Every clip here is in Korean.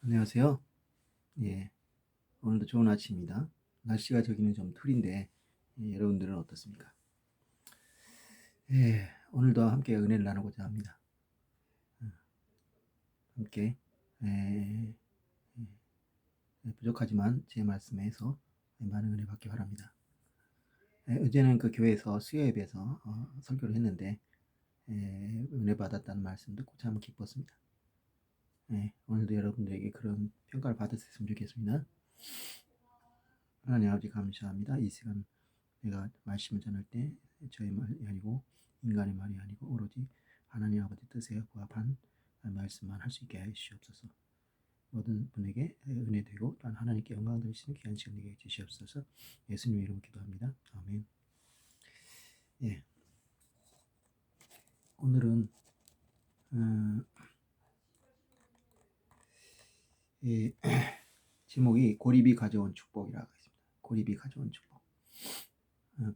안녕하세요. 예, 오늘도 좋은 아침입니다. 날씨가 저기는 좀 틀인데, 여러분들은 어떻습니까? 예, 오늘도 함께 은혜를 나누고자 합니다. 함께, 예, 부족하지만 제 말씀에서 많은 은혜 받기 바랍니다. 어제는 그 교회에서 수요 예배에서 설교를 했는데, 은혜 받았다는 말씀 듣고 참 기뻤습니다. 오늘도 여러분들에게 그런 평가를 받을 수 있으면 좋겠습니다. 하나님 아버지 감사합니다. 이 시간 내가 말씀을 전할 때 저의 말이 아니고 인간의 말이 아니고 오로지 하나님 아버지 뜻에 부합한 말씀만 할 수 있게 해 주시옵소서. 모든 분에게 은혜 되고 또한 하나님께 영광 돌리시는 귀한 시간 되게 해 주시옵소서. 예수님 이름으로 기도합니다. 아멘. 예, 오늘은 예, 제목이 고립이 가져온 축복이라고 있습니다. 고립이 가져온 축복.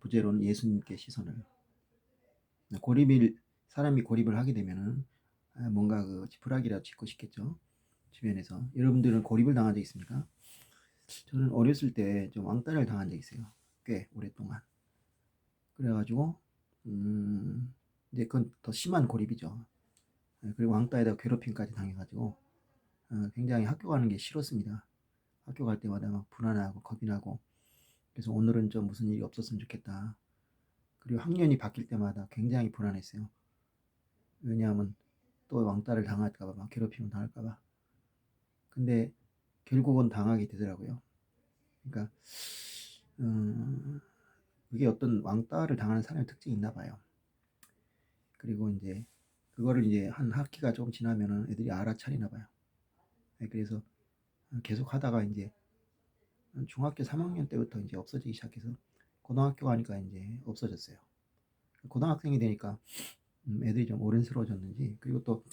부제로는 예수님께 시선을. 사람이 고립을 하게 되면은 뭔가 그 지푸라기라도 짓고 싶겠죠. 주변에서. 여러분들은 고립을 당한 적 있습니까? 저는 어렸을 때 좀 왕따를 당한 적 있어요. 꽤 오랫동안. 그래가지고 이제 그건 더 심한 고립이죠. 그리고 왕따에다가 괴롭힘까지 당해가지고 굉장히 학교 가는 게 싫었습니다. 학교 갈 때마다 막 불안하고 겁이 나고, 그래서 오늘은 좀 무슨 일이 없었으면 좋겠다. 그리고 학년이 바뀔 때마다 굉장히 불안했어요. 왜냐하면 또 왕따를 당할까봐, 막 괴롭힘을 당할까봐. 근데 결국은 당하게 되더라고요. 그러니까 그게 어떤 왕따를 당하는 사람의 특징이 있나 봐요. 그리고 이제 그거를 이제 한 학기가 조금 지나면은 애들이 알아차리나 봐요. 그래서 계속 하다가 이제 중학교 3학년 때부터 이제 없어지기 시작해서 고등학교 가니까 이제 없어졌어요. 고등학생이 되니까 애들이 좀 어른스러워졌는지, 그리고 또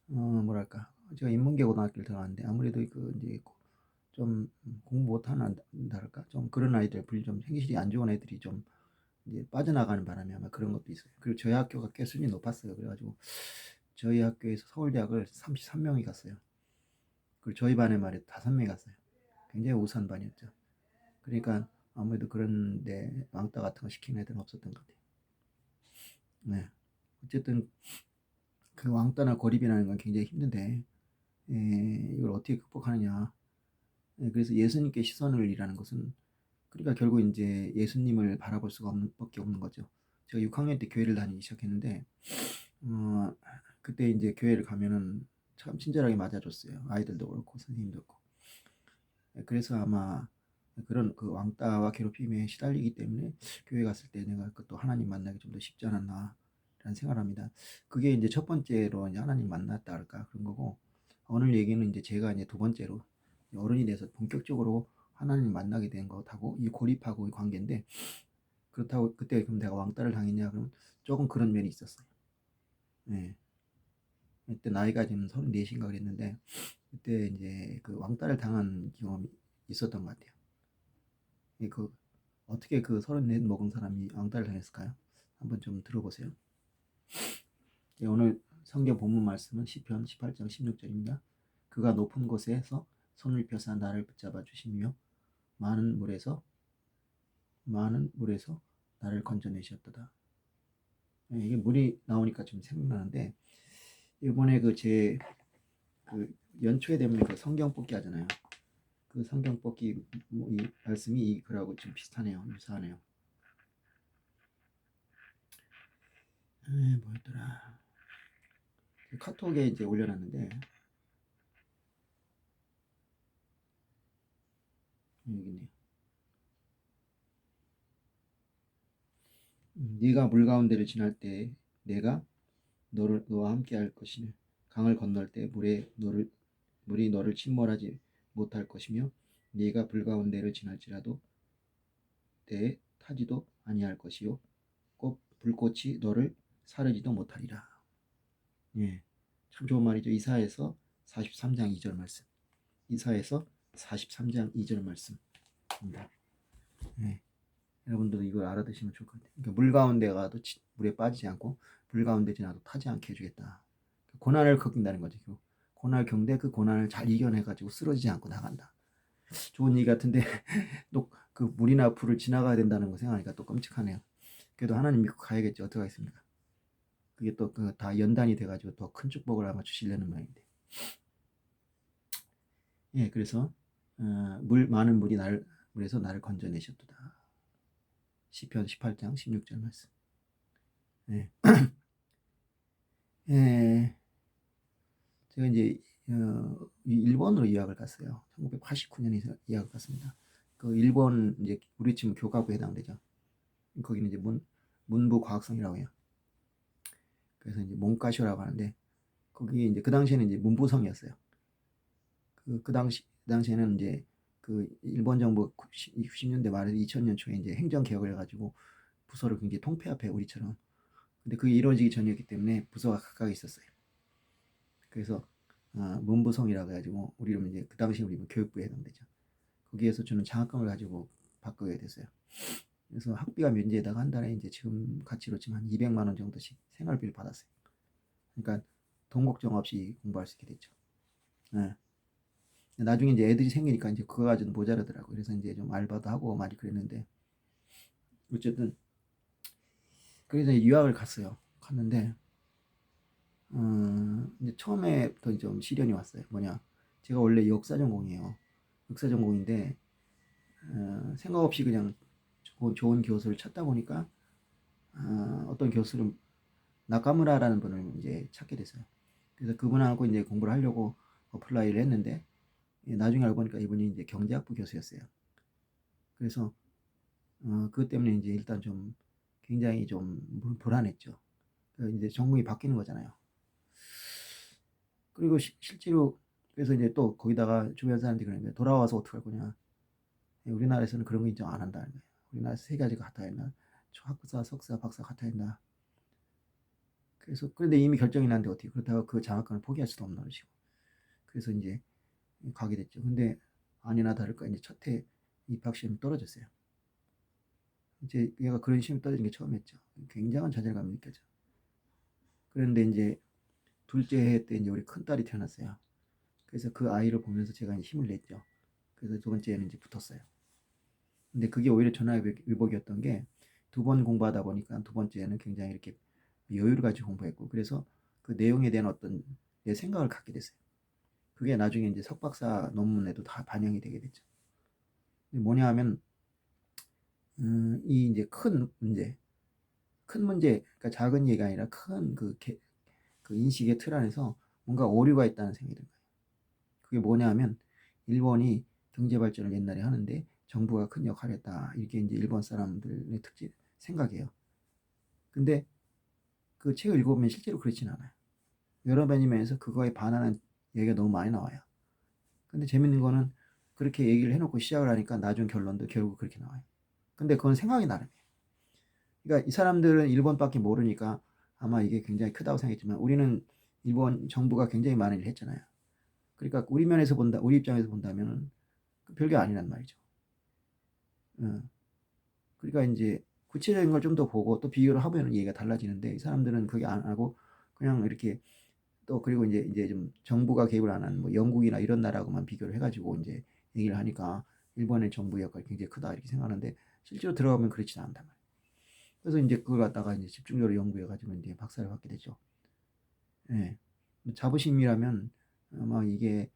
뭐랄까, 제가 인문계 고등학교를 들어갔는데 아무래도 그 이제 좀 공부 못하는달까, 좀 그런 아이들, 좀 행실이 안 좋은 애들이 좀 이제 빠져나가는 바람에 아마 그런 것도 있어요. 그리고 저희 학교가 꽤 수준이 높았어요. 그래가지고 저희 학교에서 서울대학을 33명이 갔어요. 그리고 저희 반에 말해 5명이 갔어요. 굉장히 우수한 반이었죠. 그러니까 아무래도 그런데 왕따 같은 거 시키는 애들은 없었던 것 같아요. 네. 어쨌든 그 왕따나 고립이라는 건 굉장히 힘든데, 이걸 어떻게 극복하느냐. 그래서 예수님께 시선을 이라는 것은, 그러니까 결국 이제 예수님을 바라볼 수가 밖에 없는 거죠. 제가 6학년 때 교회를 다니기 시작했는데, 그때 이제 교회를 가면은 참 친절하게 맞아줬어요. 아이들도 그렇고 선생님도 그렇고. 그래서 아마 그런 그 왕따와 괴롭힘에 시달리기 때문에 교회 갔을 때 내가 또 하나님 만나기 좀 더 쉽지 않았나 라는 생각을 합니다. 그게 이제 첫 번째로 이제 하나님 만났다 할까 그런 거고, 오늘 얘기는 이제 제가 이제 두 번째로 어른이 돼서 본격적으로 하나님 만나게 된 것하고 이 고립하고 의 관계인데, 그렇다고 그때 그럼 내가 왕따를 당했냐 그러면 조금 그런 면이 있었어요. 네. 그때 나이가 지금 34인가 그랬는데, 그때 이제 그 왕따를 당한 경험이 있었던 것 같아요. 그 어떻게 그 34 먹은 사람이 왕따를 당했을까요? 한번 좀 들어보세요. 오늘 성경 본문 말씀은 시편 18장 16절입니다. 그가 높은 곳에서 손을 펴사 나를 붙잡아 주시며 많은 물에서 나를 건져내셨도다. 이게 물이 나오니까 좀 생각나는데, 이번에 그 연초에 되면 그 성경 뽑기 하잖아요. 그 성경 뽑기 이 말씀이 이 글하고 좀 비슷하네요. 유사하네요. 뭐였더라. 카톡에 이제 올려놨는데, 여기 있네요. 네가 물 가운데를 지날 때 내가 너와 함께 할 것이며 강을 건널 때 물이 너를 침몰하지 못할 것이며 네가 불 가운데를 지날지라도 때에 타지도 아니할 것이요 꼭 불꽃이 너를 사르지도 못하리라. 예, 참 좋은 말이죠. 이사야서 43장 2절 말씀. 이사야서 43장 2절 말씀입니다. 예. 여러분들도 이걸 알아두시면 좋을 것 같아요. 그러니까 물 가운데 가도 물에 빠지지 않고 불 가운데 지나도 타지 않게 해주겠다. 고난을 겪는다는 거죠. 고날 겪는데 그 고난을 잘 이겨내가지고 쓰러지지 않고 나간다. 좋은 얘기 같은데 또 그 물이나 불을 지나가야 된다는 거 생각하니까 또 끔찍하네요. 그래도 하나님 믿고 가야겠죠. 어떻게 하겠습니까? 그게 또 그 다 연단이 돼가지고 더 큰 축복을 아마 주시려는 모양인데. 예, 그래서 많은 물이 물에서 나를 건져내셨도다. 시편 18장 16절 말씀. 예. 예. 제가 이제 일본으로 유학을 갔어요. 1989년에 유학을 갔습니다. 그 일본 이제 우리 지금 교과부에 해당되죠. 거기는 이제 문부 과학성이라고 해요. 그래서 이제 몬카쇼라고 하는데 거기 이제 그 당시에는 이제 문부성이었어요. 그 당시에는 이제 그 일본 정부 90년대 말에서 2000년 초에 이제 행정 개혁을 해가지고 부서를 굉장히 통폐합해 우리처럼. 근데 그게 이루어지기 전이었기 때문에 부서가 각각 있었어요. 그래서 문부성이라고 해가지고 우리는 이제 그 당시 우리 교육부에 해당되죠. 거기에서 주는 장학금을 가지고 바꾸게 됐어요. 그래서 학비가 면제에다가 한 달에 이제 지금 가치로 치면 한 200만 원 정도씩 생활비를 받았어요. 그러니까 돈 걱정 없이 공부할 수 있게 됐죠. 네. 나중에 이제 애들이 생기니까 이제 그거 가지고 모자라더라고. 그래서 이제 좀 알바도 하고 많이 그랬는데 어쨌든 그래서 유학을 갔어요. 갔는데 이제 처음에부터 좀 시련이 왔어요. 뭐냐? 제가 원래 역사 전공이에요. 역사 전공인데 생각 없이 그냥 좋은 교수를 찾다 보니까 어떤 교수를 나카무라라는 분을 이제 찾게 됐어요. 그래서 그분하고 이제 공부를 하려고 어플라이를 했는데 나중에 알고 보니까 이분이 이제 경제학부 교수였어요. 그래서 그것 때문에 이제 일단 좀 굉장히 좀 불안했죠. 이제 전공이 바뀌는 거잖아요. 그리고 실제로 그래서 이제 또 거기다가 주변 사람들이 그러는 거예요. 돌아와서 어떻게 할 거냐. 우리나라에서는 그런 거 인정 안 한다는 거예요. 우리나라에서 세 가지가 같아야 한다. 학사, 석사, 박사 같아야 한다. 그래서 그런데 이미 결정이 났는데 어떻게 그렇다고 그 장학금을 포기할 수도 없는 것이고. 그래서 이제 가게 됐죠. 근데 아니나 다를까 이제 첫해 입학 시험이 떨어졌어요. 이제 얘가 그런 시험이 떨어진 게 처음이었죠. 굉장한 좌절감이 느껴져. 그런데 이제 둘째 해 때 이제 우리 큰 딸이 태어났어요. 그래서 그 아이를 보면서 제가 이제 힘을 냈죠. 그래서 두 번째에는 이제 붙었어요. 근데 그게 오히려 전화위복이었던 게 두 번 공부하다 보니까 두 번째에는 굉장히 이렇게 여유를 가지고 공부했고 그래서 그 내용에 대한 어떤 내 생각을 갖게 됐어요. 그게 나중에 이제 석박사 논문에도 다 반영이 되게 됐죠. 뭐냐 하면 이 이제 큰 문제, 그러니까 작은 얘기가 아니라 큰 그 인식의 틀 안에서 뭔가 오류가 있다는 생각이 든 거예요. 그게 뭐냐 하면 일본이 경제 발전을 옛날에 하는데 정부가 큰 역할을 했다. 이렇게 이제 일본 사람들의 생각이에요. 근데 그 책을 읽어보면 실제로 그렇진 않아요. 여러 면에서 그거에 반하는 얘기가 너무 많이 나와요. 근데 재밌는 거는 그렇게 얘기를 해놓고 시작을 하니까 나중 결론도 결국 그렇게 나와요. 근데 그건 생각이 나름이에요. 그러니까 이 사람들은 일본밖에 모르니까 아마 이게 굉장히 크다고 생각했지만 우리는 일본 정부가 굉장히 많은 일을 했잖아요. 그러니까 우리 입장에서 본다면 별게 아니란 말이죠. 그러니까 이제 구체적인 걸 좀 더 보고 또 비교를 하면 얘기가 달라지는데 이 사람들은 그게 안 하고 그냥 이렇게 또 그리고 이제 좀 정부가 개입을 안 하는 뭐 영국이나 이런 나라하고만 비교를 해가지고 이제 얘기를 하니까 일본의 정부 역할이 굉장히 크다 이렇게 생각하는데 실제로 들어가면 그렇지 않단 말이에요. 그래서 이제 그걸 갖다가 이제 집중적으로 연구해가지고 이제 박사를 받게 되죠. 예. 자부심이라면 아마 이게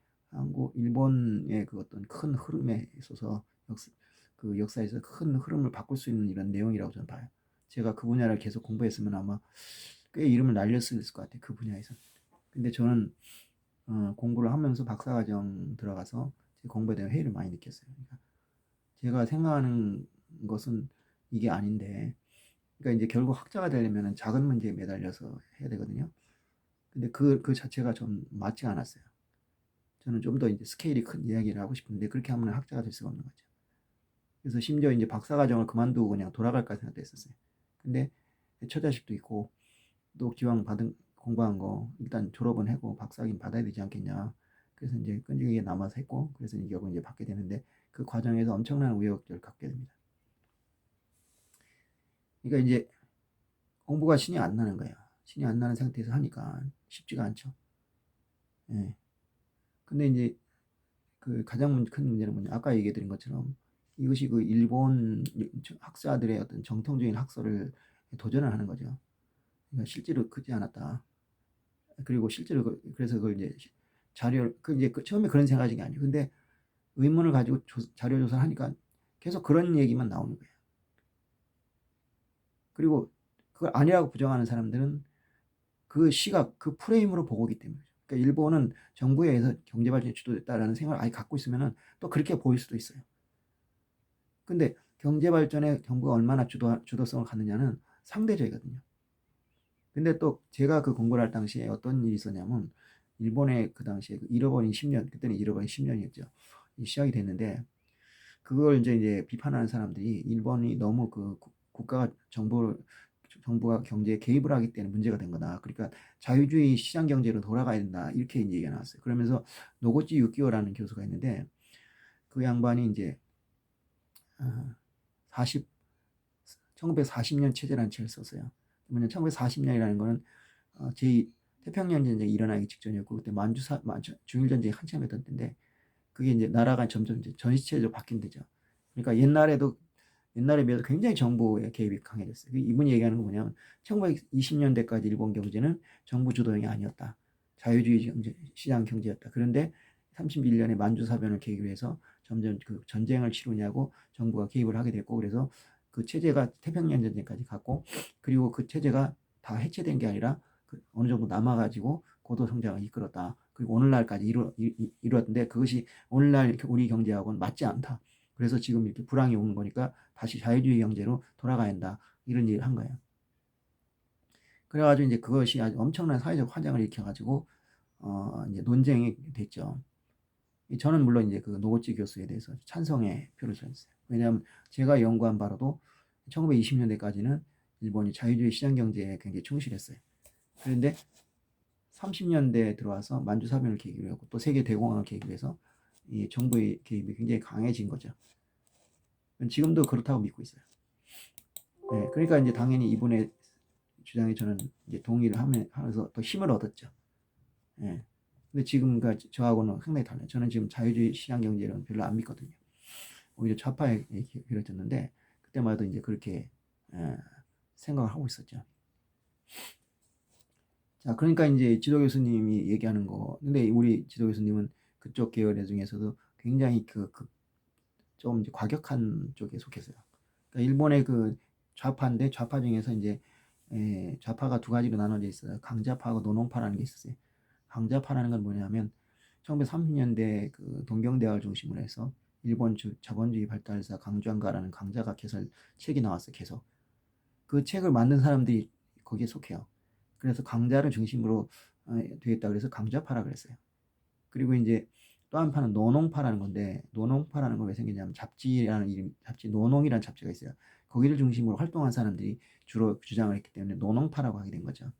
일본의 그 어떤 큰 흐름에 있어서 그 역사에서 큰 흐름을 바꿀 수 있는 이런 내용이라고 저는 봐요. 제가 그 분야를 계속 공부했으면 아마 꽤 이름을 날렸을 것 같아요. 그 분야에서. 근데 저는 공부를 하면서 박사과정 들어가서 제 공부에 대한 회의를 많이 느꼈어요. 그러니까 제가 생각하는 것은 이게 아닌데, 그러니까 이제 결국 학자가 되려면 작은 문제에 매달려서 해야 되거든요. 근데 그 자체가 좀 맞지가 않았어요. 저는 좀 더 이제 스케일이 큰 이야기를 하고 싶은데 그렇게 하면 학자가 될 수가 없는 거죠. 그래서 심지어 이제 박사과정을 그만두고 그냥 돌아갈까 생각도 했었어요. 근데 처자식도 있고 또 기왕 공부한 거 일단 졸업은 하고 박사학위 받아야 되지 않겠냐. 그래서 이제 끈질기게 남아서 했고 그래서 이제 결국 이제 받게 되는데 그 과정에서 엄청난 우여곡절을 갖게 됩니다. 그러니까 이제 공부가 신이 안 나는 거예요. 신이 안 나는 상태에서 하니까 쉽지가 않죠. 예. 근데 이제 그 가장 큰 문제는 뭐냐, 아까 얘기해 드린 것처럼 이것이 그 일본 학사들의 어떤 정통적인 학설을 도전을 하는 거죠. 그러니까 실제로 그렇지 않았다. 그리고 실제로 그래서 그걸 이제 자료 이제 처음에 그런 생각인 게 아니에요. 근데 의문을 가지고 자료 조사를 하니까 계속 그런 얘기만 나오는 거예요. 그리고 그걸 아니라고 부정하는 사람들은 그 시각, 그 프레임으로 보고 있기 때문이죠. 그러니까 일본은 정부에 의해서 경제 발전이 주도됐다라는 생각을 아예 갖고 있으면은 또 그렇게 보일 수도 있어요. 근데 경제 발전에 정부가 얼마나 주도성을 갖느냐는 상대적이거든요. 근데 또 제가 그 공부를 할 당시에 어떤 일이 있었냐면, 일본의 그 당시에 그 잃어버린 10년, 그때는 잃어버린 10년이었죠. 시작이 됐는데, 그걸 이제 비판하는 사람들이 일본이 너무 그 국가가 정부가 경제에 개입을 하기 때문에 문제가 된 거다. 그러니까 자유주의 시장 경제로 돌아가야 된다. 이렇게 이제 얘기가 나왔어요. 그러면서 노고치 유키오라는 교수가 있는데, 그 양반이 이제 40 1940년 체제라는 책을 썼어요. 뭐냐, 1940년이라는 거는 제2 태평양 전쟁이 일어나기 직전이었고, 그때 중일 전쟁이 한참이었던 때인데, 그게 이제 나라가 점점 이제 전시체제로 바뀐 데죠. 그러니까 옛날에 비해서 굉장히 정부의 개입이 강해졌어요. 이분이 얘기하는 건 뭐냐면, 1920년대까지 일본 경제는 정부 주도형이 아니었다. 자유주의 시장 경제였다. 그런데 31년에 만주사변을 계기로 해서 점점 그 전쟁을 치르냐고 정부가 개입을 하게 됐고, 그래서 그 체제가 태평양 전쟁까지 갔고, 그리고 그 체제가 다 해체된 게 아니라 어느 정도 남아가지고 고도 성장을 이끌었다. 그리고 오늘날까지 이루었는데, 그것이 오늘날 우리 경제하고는 맞지 않다. 그래서 지금 이렇게 불황이 오는 거니까 다시 자유주의 경제로 돌아가야 한다. 이런 얘기를 한 거예요. 그래가지고 이제 그것이 아주 엄청난 사회적 화장을 일으켜가지고 이제 논쟁이 됐죠. 저는 물론 이제 그 노고치 교수에 대해서 찬성의 표를 줬어요. 왜냐하면 제가 연구한 바로도 1920년대까지는 일본이 자유주의 시장 경제에 굉장히 충실했어요. 그런데 30년대에 들어와서 만주사변을 계기로 했고, 또 세계 대공황을 계기로 해서 이 정부의 개입이 굉장히 강해진 거죠. 지금도 그렇다고 믿고 있어요. 네, 그러니까 이제 당연히 이분의 주장에 저는 이제 동의를 하면서 더 힘을 얻었죠. 예. 근데 지금과 저하고는 상당히 달라요. 저는 지금 자유주의 시장 경제는 별로 안 믿거든요. 오히려 좌파에 길어졌는데, 그때마다 이제 그렇게 생각을 하고 있었죠. 자, 그러니까 이제 지도 교수님이 얘기하는 거, 근데 우리 지도 교수님은 그쪽 계열의 중에서도 굉장히 좀 이제 과격한 쪽에 속했어요. 그러니까 일본의 그 좌파인데, 좌파 중에서 이제 좌파가 두 가지로 나눠져 있어요. 강좌파하고 노동파라는 게 있었어요. 강좌파라는 건 뭐냐면 1930년대 그 동경대학을 중심으로 해서 일본 자본주의 발달사 강주한가라는 강자가 개설 책이 나왔어요. 계속 그 책을 만든 사람들이 거기에 속해요. 그래서 강자를 중심으로 되겠다 그래서 강좌파라 그랬어요. 그리고 이제 또 한 파는 노농파라는 건데, 노농파라는 건 왜 생기냐면 잡지 노농이라는 잡지가 있어요. 거기를 중심으로 활동한 사람들이 주로 주장을 했기 때문에 노농파라고 하게 된 거죠.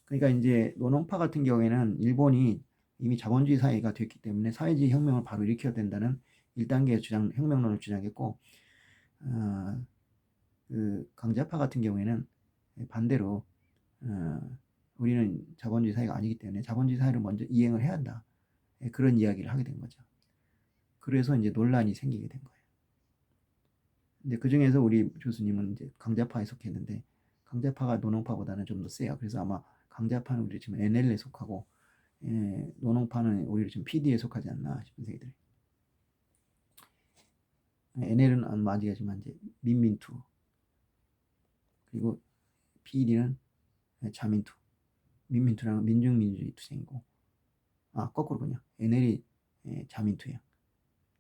그러니까 이제 노농파 같은 경우에는 일본이 이미 자본주의 사회가 됐기 때문에 사회주의 혁명을 바로 일으켜야 된다는 1단계 혁명론을 주장했고, 어, 그 강자파 같은 경우에는 반대로 우리는 자본주의 사회가 아니기 때문에 자본주의 사회를 먼저 이행을 해야 한다. 그런 이야기를 하게 된 거죠. 그래서 이제 논란이 생기게 된 거예요. 근데 그 중에서 우리 교수님은 이제 강자파에 속했는데, 강자파가 노농파보다는 좀 더 세요. 그래서 아마 강자파는 우리 지금 NL에 속하고, 노농파는 오히려 지금 PD에 속하지 않나 싶은 생각이 들어요. NL은 아직이지만 이제 민민투, 그리고 PD는 자민투, 민민투랑은 민중민주주의 투쟁이고, 거꾸로군요. NL이 자민투예요.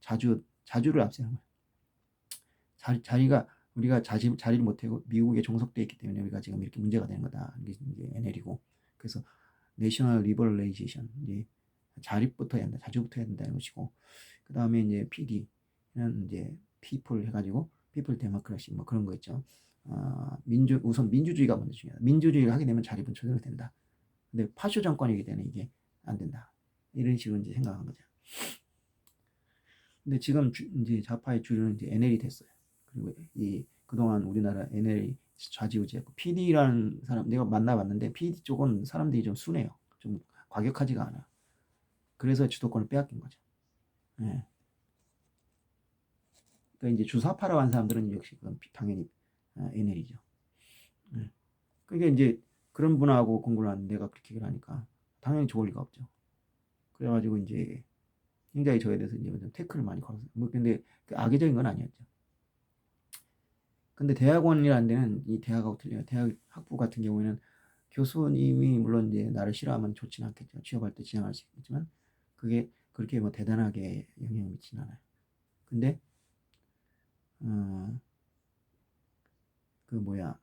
자주를 앞세우는 거예요. 자리가 우리가 자리를 못하고 미국에 종속되어 있기 때문에 우리가 지금 이렇게 문제가 되는 거다. 이게 이제 NL이고, 그래서 내셔널 리버레이제이션, 이제 자립부터 해야 한다, 자주부터 해야 된다는 것이고, 그 다음에 이제 PD는 이제 people 해가지고 people democracy 뭐 그런 거 있죠. 우선 민주주의가 먼저 중요하다. 민주주의를 하게 되면 자립은 제대로 된다. 근데 파쇼 정권이기 때문에 이게 안 된다. 이런 식으로 이제 생각한 거죠. 근데 지금 이제 좌파의 주류는 이제 NL이 됐어요. 그리고 그동안 우리나라 NL이 좌지우지했고, PD라는 사람 내가 만나봤는데 PD 쪽은 사람들이 좀 순해요. 좀 과격하지가 않아. 그래서 주도권을 빼앗긴 거죠. 예. 그러니까 이제 주사파라고 하는 사람들은 역시 그건 당연히 NL이죠. 예. 그러니까 이제 그런 분하고 공부를 하는 내가 그렇게 얘기를 하니까 당연히 좋을 리가 없죠. 그래가지고 이제 굉장히 저에 대해서 이제 좀 태클을 많이 걸었어요. 뭐 근데 그 악의적인 건 아니었죠. 근데 대학원이라는 데는 이 대학하고 틀려요. 대학 학부 같은 경우에는 교수님이 물론 이제 나를 싫어하면 좋지는 않겠죠. 취업할 때 지장할 수 있겠지만 그게 그렇게 뭐 대단하게 영향을 미치진 않아요. 근데 어, 그 뭐야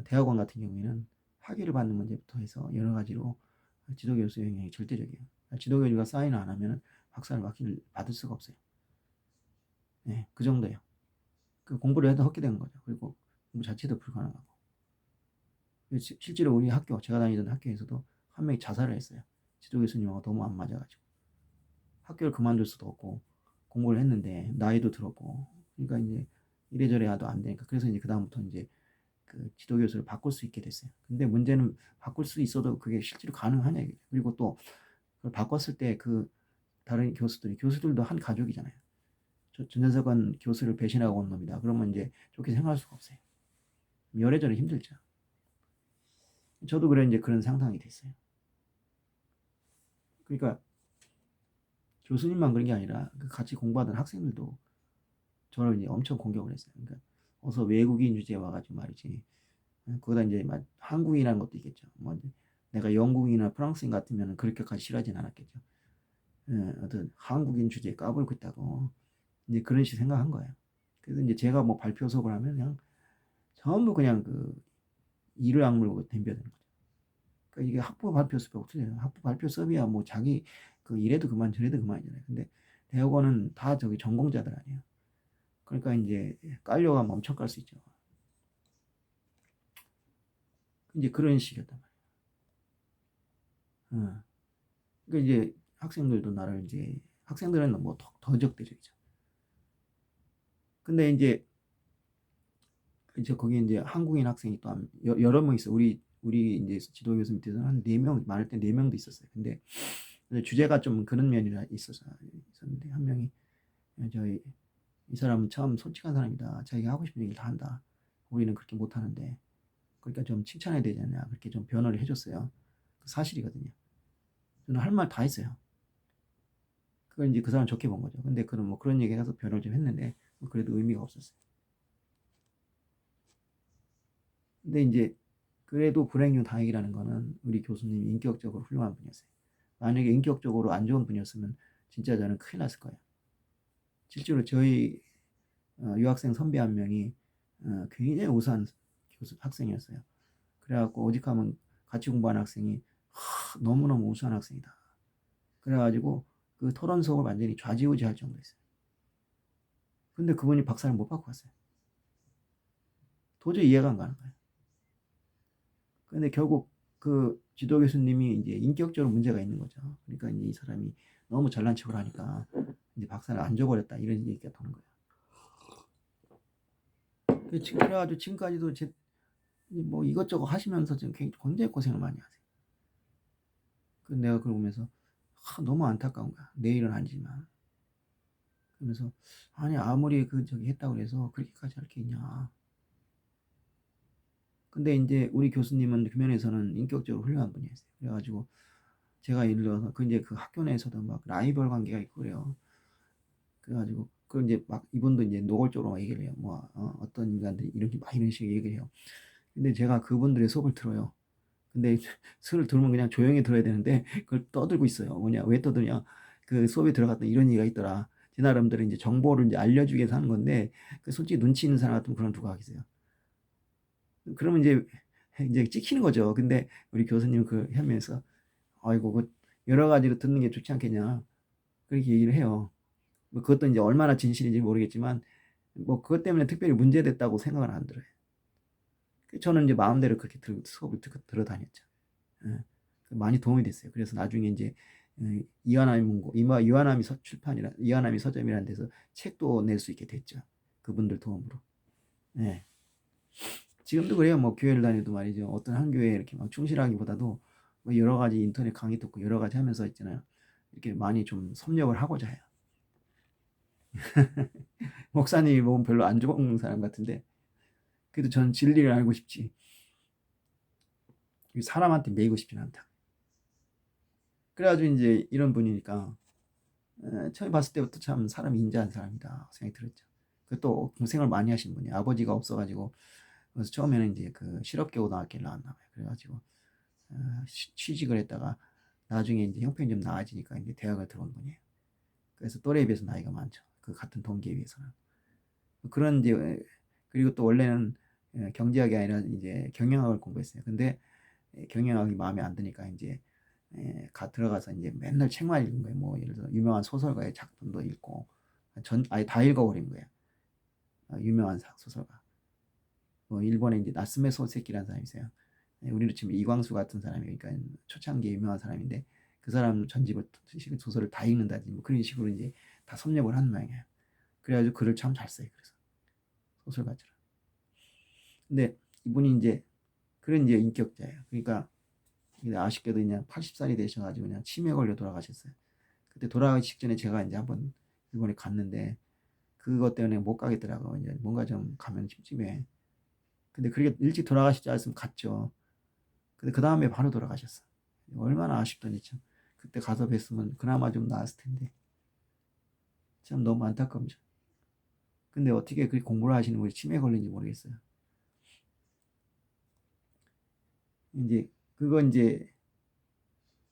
대학원 같은 경우에는 학위를 받는 문제부터 해서 여러 가지로 지도교수 영향이 절대적이에요. 지도교수가 사인을 안 하면 박사를 받을 수가 없어요. 네, 그 정도예요. 그 공부를 해도 헛게 되는 거죠. 그리고 공부 자체도 불가능하고. 실제로 우리 학교, 제가 다니던 학교에서도 한 명이 자살을 했어요. 지도 교수님하고 너무 안 맞아가지고. 학교를 그만둘 수도 없고, 공부를 했는데, 나이도 들었고, 그러니까 이제 이래저래 해도 안 되니까. 그래서 이제 그다음부터 이제 그 지도 교수를 바꿀 수 있게 됐어요. 근데 문제는 바꿀 수 있어도 그게 실제로 가능하냐. 그리고 또 그걸 바꿨을 때 그 다른 교수들도 한 가족이잖아요. 전현석은 교수를 배신하고 온 놈이다. 그러면 이제 좋게 생각할 수가 없어요. 열애저래 힘들죠. 저도 그래 이제 그런 상상이 됐어요. 그러니까 교수님만 그런 게 아니라 그 같이 공부하던 학생들도 저를 이제 엄청 공격을 했어요. 그러니까 어서 외국인 주제에 와가지고 말이지. 거기다 이제 막 한국인이라는 것도 있겠죠. 뭐 내가 영국인이나 프랑스인 같으면 그렇게까지 싫어하진 않았겠죠. 어떤 한국인 주제에 까불고 있다고 이제 그런 식으로 생각한 거예요. 그래서 이제 제가 뭐 발표 수업을 하면 그냥 전부 그냥 그 이를 악물고 덤벼드는 거죠. 그러니까 이게 학부 발표 수업하고 틀려요. 학부 발표 수업이야 뭐 자기 그 이래도 그만 저래도 그만이잖아요. 근데 대학원은 다 저기 전공자들 아니에요. 그러니까 이제 깔려가면 엄청 깔 수 있죠. 이제 그런 식이었단 말이에요. 그러니까 이제 학생들도 나를 이제 학생들은 뭐 더 적대적이죠. 근데 이제 거기 이제 한국인 학생이 또 여러 명 있어. 우리 이제 지도 교수 밑에서는 한 4명, 많을 때 4명도 있었어요. 근데 주제가 좀 그런 면이 있었는데 한 명이 저희 이 사람은 참 솔직한 사람이다. 자기가 하고 싶은 얘기를 다 한다. 우리는 그렇게 못 하는데 그러니까 좀 칭찬해야 되지 않냐. 그렇게 좀 변호를 해줬어요. 그 사실이거든요. 저는 할 말 다 했어요. 그걸 이제 그 사람 좋게 본 거죠. 근데 그런 뭐 그런 얘기 해서 변호를 좀 했는데 뭐 그래도 의미가 없었어요. 근데 이제 그래도 불행 중 다행이라는 거는 우리 교수님이 인격적으로 훌륭한 분이었어요. 만약에 인격적으로 안 좋은 분이었으면 진짜 저는 큰일 났을 거예요. 실제로 저희 유학생 선배 한 명이 굉장히 우수한 학생이었어요. 그래갖고 오직하면 같이 공부하는 학생이 너무너무 우수한 학생이다. 그래가지고 그 토론 수업을 완전히 좌지우지할 정도였어요. 근데 그분이 박사를 못 받고 갔어요. 도저히 이해가 안 가는 거예요. 근데 결국 그 지도 교수님이 이제 인격적으로 문제가 있는 거죠. 그러니까 이제 이 사람이 너무 잘난 척을 하니까 이제 박사를 안 줘버렸다 이런 얘기가 도는 거예요. 그래가지고 지금까지도 뭐 이것저것 하시면서 지금 굉장히 고생을 많이 하세요. 그 내가 그걸 보면서 너무 안타까운 거야. 내 일은 아니지만. 그러면서 아니 아무리 그 저기 했다고 해서 그렇게까지 할 게 있냐. 근데 이제 우리 교수님은 그 면에서는 인격적으로 훌륭한 분이었어요. 그래가지고 제가 예를 들어서 그 이제 그 학교 내에서도 막 라이벌 관계가 있고 그래요. 그래가지고 그 이제 막 이분도 이제 노골적으로 막 얘기를 해요. 뭐 어떤 인간들이 이렇게 막 이런 식으로 얘기를 해요. 근데 제가 그분들의 수업을 들어요. 근데 수업을 들으면 그냥 조용히 들어야 되는데 그걸 떠들고 있어요. 뭐냐 왜 떠드냐? 그 수업에 들어갔다 이런 얘기가 있더라. 제 나름대로 이제 정보를 이제 알려주기 위해서 하는 건데 그 솔직히 눈치 있는 사람 같으면 그런 누가 하겠어요. 그러면 이제 찍히는 거죠. 근데 우리 교수님 그 하면서 아이고 그 여러 가지로 듣는 게 좋지 않겠냐 그렇게 얘기를 해요. 뭐 그것도 이제 얼마나 진실인지 모르겠지만 뭐 그것 때문에 특별히 문제됐다고 생각은 안 들어요. 저는 이제 마음대로 그렇게 수업을 들어 다녔죠. 예. 많이 도움이 됐어요. 그래서 나중에 이제 이완함이 문고 이완함이 출판이라 이완함이 서점이라는 데서 책도 낼 수 있게 됐죠. 그분들 도움으로. 네. 지금도 그래요. 뭐 교회를 다녀도 말이죠. 어떤 한 교회에 이렇게 막 충실하기보다도 뭐 여러 가지 인터넷 강의 듣고 여러 가지 하면서 있잖아요. 이렇게 많이 좀 섭렵을 하고자 해요. 목사님이 몸 별로 안 좋은 사람 같은데 그래도 전 진리를 알고 싶지 사람한테 매이고 싶진 않다. 그래가지고 이제 이런 분이니까 처음 봤을 때부터 참 사람이 인자한 사람이다 생각이 들었죠. 그 또 고생을 많이 하신 분이 아버지가 없어가지고 그래서 처음에는 이제 그 실업계고등학교를 나왔나 봐요. 그래가지고 취직을 했다가 나중에 이제 형편이 좀 나아지니까 이제 대학을 들어온 분이에요. 그래서 또래에 비해서 나이가 많죠. 그 같은 동기에 비해서는. 그런 이제 그리고 또 원래는 경제학이 아니라 이제 경영학을 공부했어요. 근데 경영학이 마음에 안 드니까 이제 들어가서 이제 맨날 책만 읽은 거예요. 뭐 예를 들어 유명한 소설가의 작품도 읽고 아예 다 읽어버린 거예요. 유명한 소설가. 뭐 일본에 이제 나스메 소세키라는 사람이 있어요. 우리로 치면 이광수 같은 사람이 그러니까 초창기에 유명한 사람인데 그 사람 전집을 소설을 다 읽는다든지 뭐 그런 식으로 이제 다 섭렵을 하는 모양이에요. 그래가지고 글을 참 잘 써요. 그래서 소설가처럼. 근데 이분이 이제 그런 이제 인격자예요. 그러니까 아쉽게도 그냥 80살이 되셔가지고 그냥 치매 걸려 돌아가셨어요. 그때 돌아가기 직전에 제가 이제 한번 일본에 갔는데 그것 때문에 못 가겠더라고. 이제 뭔가 좀 가면 찜찜해. 근데 그렇게 일찍 돌아가시지 않았으면 갔죠. 근데 그 다음에 바로 돌아가셨어. 얼마나 아쉽던지 참. 그때 가서 뵀으면 그나마 좀 나았을 텐데. 참 너무 안타깝죠. 근데 어떻게 그렇게 공부를 하시는 분이 치매에 걸린지 모르겠어요. 이제 이제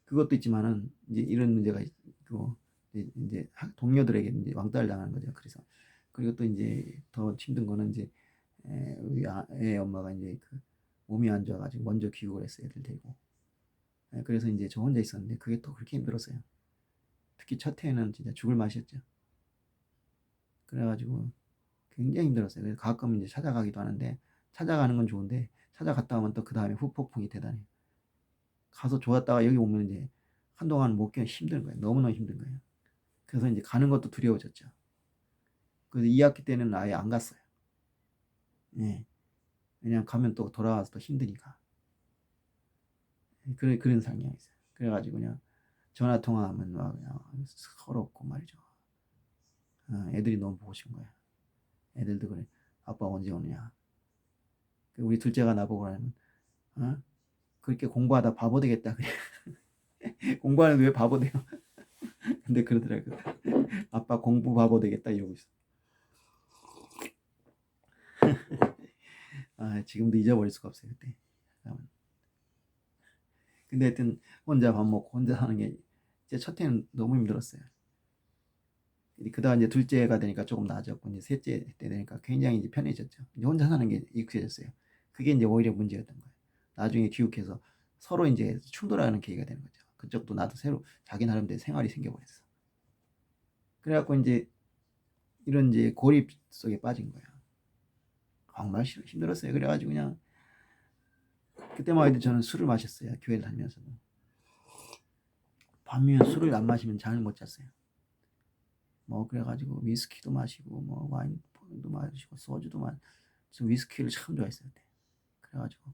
그것도 있지만은 이제 이런 문제가 있고 이제 동료들에게 이제 왕따를 당하는 거죠. 그래서 그리고 또 이제 더 힘든 거는 이제 우리 애 엄마가 이제 그 몸이 안 좋아가지고 먼저 귀국을 했어요. 애들 데리고. 그래서 이제 저 혼자 있었는데 그게 또 그렇게 힘들었어요. 특히 첫 해에는 진짜 죽을 맛이었죠. 그래가지고 굉장히 힘들었어요. 그래서 가끔 이제 찾아가기도 하는데 찾아가는 건 좋은데 찾아갔다 오면 또 그 다음에 후폭풍이 대단해요. 가서 좋았다가 여기 오면 이제 한동안 못 견 힘든 거예요. 너무너무 힘든 거예요. 그래서 이제 가는 것도 두려워졌죠. 그래서 2학기 때는 아예 안 갔어요. 예. 그냥 가면 또 돌아와서 또 힘드니까. 그런 상황이 있어요. 그래가지고 그냥 전화 통화하면 막 그냥 서럽고 말이죠. 애들이 너무 보고 싶은 거야. 애들도 그래. 아빠 언제 오느냐. 우리 둘째가 나보고 그러면 어? 그렇게 공부하다 바보 되겠다. 그래. 공부하는데 왜 바보 돼요? 근데 그러더라고요. 아빠 공부 바보 되겠다 이러고 있어. 지금도 잊어버릴 수가 없어요. 그때. 근데 하여튼 혼자 밥 먹고 혼자 사는 게 제 첫 해는 너무 힘들었어요. 그다음 이제 둘째가 되니까 조금 나아졌고 이제 셋째 때 되니까 굉장히 이제 편해졌죠. 이제 혼자 사는 게 익숙해졌어요. 그게 이제 오히려 문제였던 거예요. 나중에 귀국해서 서로 이제 충돌하는 계기가 되는 거죠. 그쪽도 나도 새로 자기 나름대로 생활이 생겨버렸어. 그래갖고 이제 이런 이제 고립 속에 빠진 거예요. 정말 힘들었어요. 그래가지고 그냥 그때만 해도 저는 술을 마셨어요. 교회를 다니면서도. 밤이면 술을 안 마시면 잠을 못 잤어요. 뭐 그래가지고 위스키도 마시고 뭐 와인도 마시고 소주도 마시고 위스키를 참 좋아했어요. 그때. 그래가지고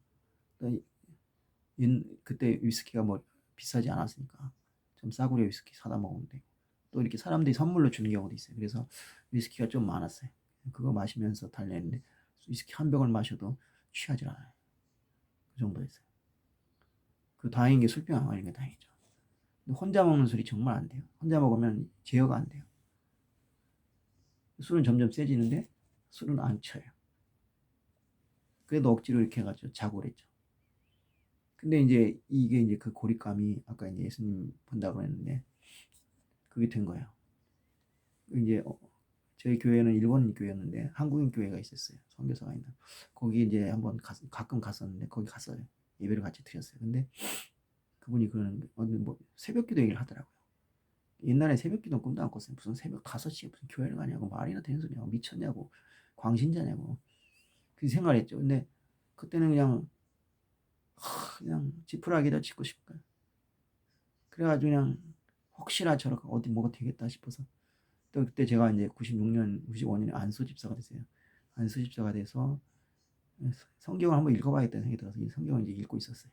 그때 위스키가 뭐 비싸지 않았으니까 좀 싸구려 위스키 사다 먹으면 되고 또 이렇게 사람들이 선물로 주는 경우도 있어요. 그래서 위스키가 좀 많았어요. 그거 마시면서 달랬는데 위스키 한 병을 마셔도 취하지 않아요. 그 정도였어요. 그 다행인 게 술병 안 걸린 게 다행이죠. 근데 혼자 먹는 술이 정말 안 돼요. 혼자 먹으면 제어가 안 돼요. 술은 점점 세지는데 술은 안 쳐요. 그래도 억지로 이렇게 해가지고 자고 그랬죠. 근데 이제 이게 이제 그 고립감이 아까 이제 예수님 본다고 했는데 그게 된 거예요. 이제 저희 교회는 일본 교회였는데 한국인 교회가 있었어요. 선교사가 있는. 거기 이제 한번 가끔 갔었는데 거기 갔어요. 예배를 같이 드렸어요. 근데 그분이 그러는 뭐 새벽기도 얘기를 하더라고요. 옛날에 새벽기도 꿈도 안 꿨어요. 무슨 새벽 5시에 무슨 교회를 가냐고 말이나 되는 소리냐고 미쳤냐고 광신자냐고 그 생각을 했죠. 근데 그때는 그냥 지푸라기다 짓고 싶어요. 그래가지고 그냥 혹시나 저렇게 어디 뭐가 되겠다 싶어서 또 그때 제가 이제 96년, 95년에 안수 집사가 됐어요. 안수 집사가 돼서 성경을 한번 읽어봐야겠다는 생각이 들어서 이 성경을 이제 읽고 있었어요.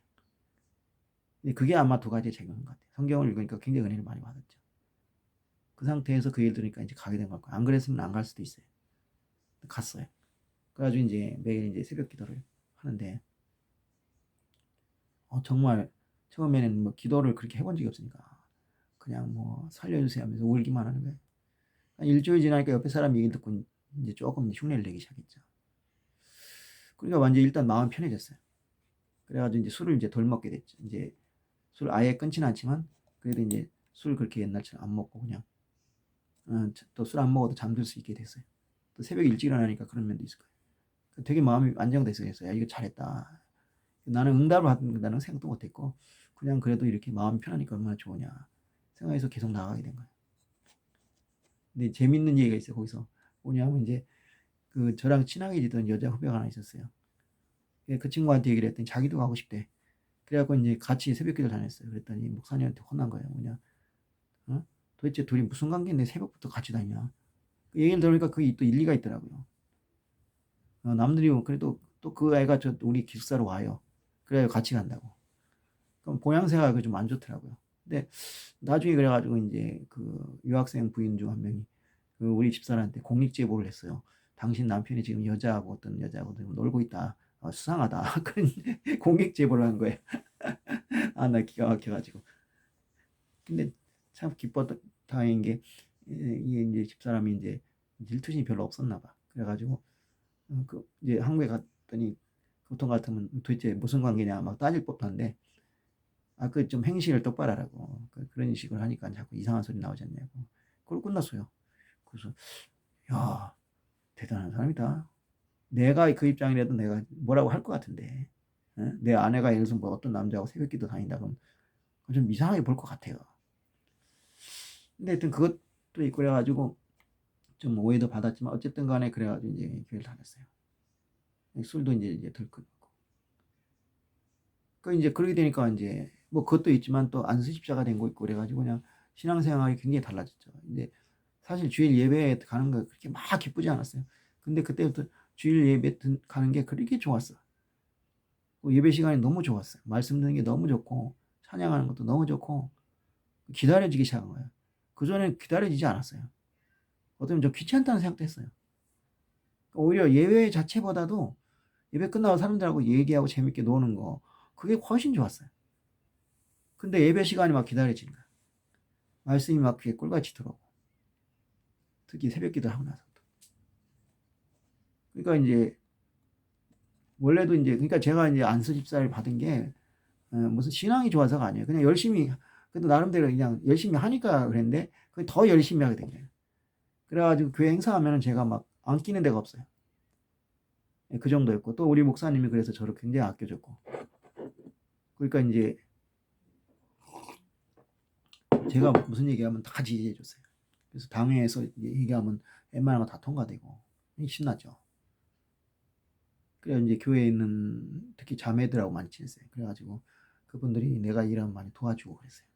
근데 그게 아마 두 가지 작용한 것 같아요. 성경을 읽으니까 굉장히 은혜를 많이 받았죠. 그 상태에서 그 얘기를 들으니까 이제 가게 된 걸 거예요. 안 그랬으면 안 갈 수도 있어요. 갔어요. 그래가지고 이제 매일 이제 새벽 기도를 하는데, 정말 처음에는 뭐 기도를 그렇게 해본 적이 없으니까 그냥 뭐 살려주세요 하면서 울기만 하는 거예요. 한 일주일 지나니까 옆에 사람 얘기 듣고 이제 조금 흉내를 내기 시작했죠. 그러니까 완전 일단 마음 편해졌어요. 그래가지고 이제 술을 이제 덜 먹게 됐죠. 이제 술 아예 끊지는 않지만 그래도 이제 술 그렇게 옛날처럼 안 먹고 그냥 또 술 안 먹어도 잠들 수 있게 됐어요. 또 새벽에 일찍 일어나니까 그런 면도 있을 거예요. 되게 마음이 안정됐어요. 야, 이거 잘했다. 나는 응답을 받는다는 생각도 못했고 그냥 그래도 이렇게 마음이 편하니까 얼마나 좋으냐 생각해서 계속 나가게 된 거예요. 근데 재밌는 얘기가 있어요. 거기서 뭐냐면 이제 그 저랑 친하게 지던 여자 후배가 하나 있었어요. 그 친구한테 얘기를 했더니 자기도 가고 싶대. 그래갖고 이제 같이 새벽기도를 다녔어요. 그랬더니 목사님한테 혼난 거예요. 뭐냐, 도대체 둘이 무슨 관계인데 새벽부터 같이 다니냐. 그 얘기를 들으니까 그게 또 일리가 있더라고요. 남들이 그래도 또 그 애가 우리 기숙사로 와요. 그래 같이 간다고. 그럼 보양새가 좀 안 좋더라고요. 근데 나중에 그래가지고 이제 그 유학생 부인 중 한 명이 그 우리 집사람한테 공익 제보를 했어요. 당신 남편이 지금 여자하고 어떤 여자하고 놀고 있다. 수상하다. 그런 공익 제보를 한 거예요. 나 기가 막혀가지고. 근데 참 기뻤던 다행인 게 이게 이제 집사람이 이제 질투심이 별로 없었나 봐. 그래가지고 이제 한국에 갔더니 보통 같으면 도대체 무슨 관계냐 막 따질 법한데 그 좀 행실을 똑바로 하라고 그런 식으로 하니까 자꾸 이상한 소리 나오지 않냐고. 그걸 끝났어요. 그래서 야 대단한 사람이다. 내가 그 입장이라도 내가 뭐라고 할 것 같은데 내 아내가 예를 들어서 뭐 어떤 남자하고 새벽기도 다닌다 그러면 좀 이상하게 볼 것 같아요. 근데 하여튼 그것도 있고 그래가지고 좀 오해도 받았지만 어쨌든 간에 그래가지고 이제 교회를 다녔어요. 술도 이제 덜 끊고. 그 이제 그렇게 되니까 이제 뭐 그것도 있지만 또 안수집사가 된 거 있고 그래가지고 그냥 신앙생활이 굉장히 달라졌죠. 이제 사실 주일 예배에 가는 거 그렇게 막 기쁘지 않았어요. 근데 그때부터 주일 예배 가는 게 그렇게 좋았어. 예배 시간이 너무 좋았어요. 말씀 듣는 게 너무 좋고 찬양하는 것도 너무 좋고 기다려지기 시작한 거예요. 그전엔 기다려지지 않았어요. 어쩌면 좀 귀찮다는 생각도 했어요. 오히려 예배 자체보다도 예배 끝나고 사람들하고 얘기하고 재밌게 노는 거 그게 훨씬 좋았어요. 근데 예배 시간이 막 기다려지는 거야. 말씀이 막 귀에 꿀같이 들어오고 특히 새벽 기도를 하고 나서부터. 그러니까 이제 원래도 이제 그러니까 제가 이제 안수 집사를 받은 게 무슨 신앙이 좋아서가 아니에요. 그냥 열심히 그래도 나름대로 그냥 열심히 하니까 그랬는데 더 열심히 하게 된 거예요. 그래가지고 교회 행사하면은 제가 막 안 끼는 데가 없어요. 그 정도였고 또 우리 목사님이 그래서 저를 굉장히 아껴줬고 그러니까 이제 제가 무슨 얘기하면 다 지지해 줬어요. 그래서 당회에서 얘기하면 웬만한 거 다 통과되고 신나죠. 그래 이제 교회에 있는 특히 자매들하고 많이 지냈어요. 그래가지고 그분들이 내가 일하면 많이 도와주고 그랬어요.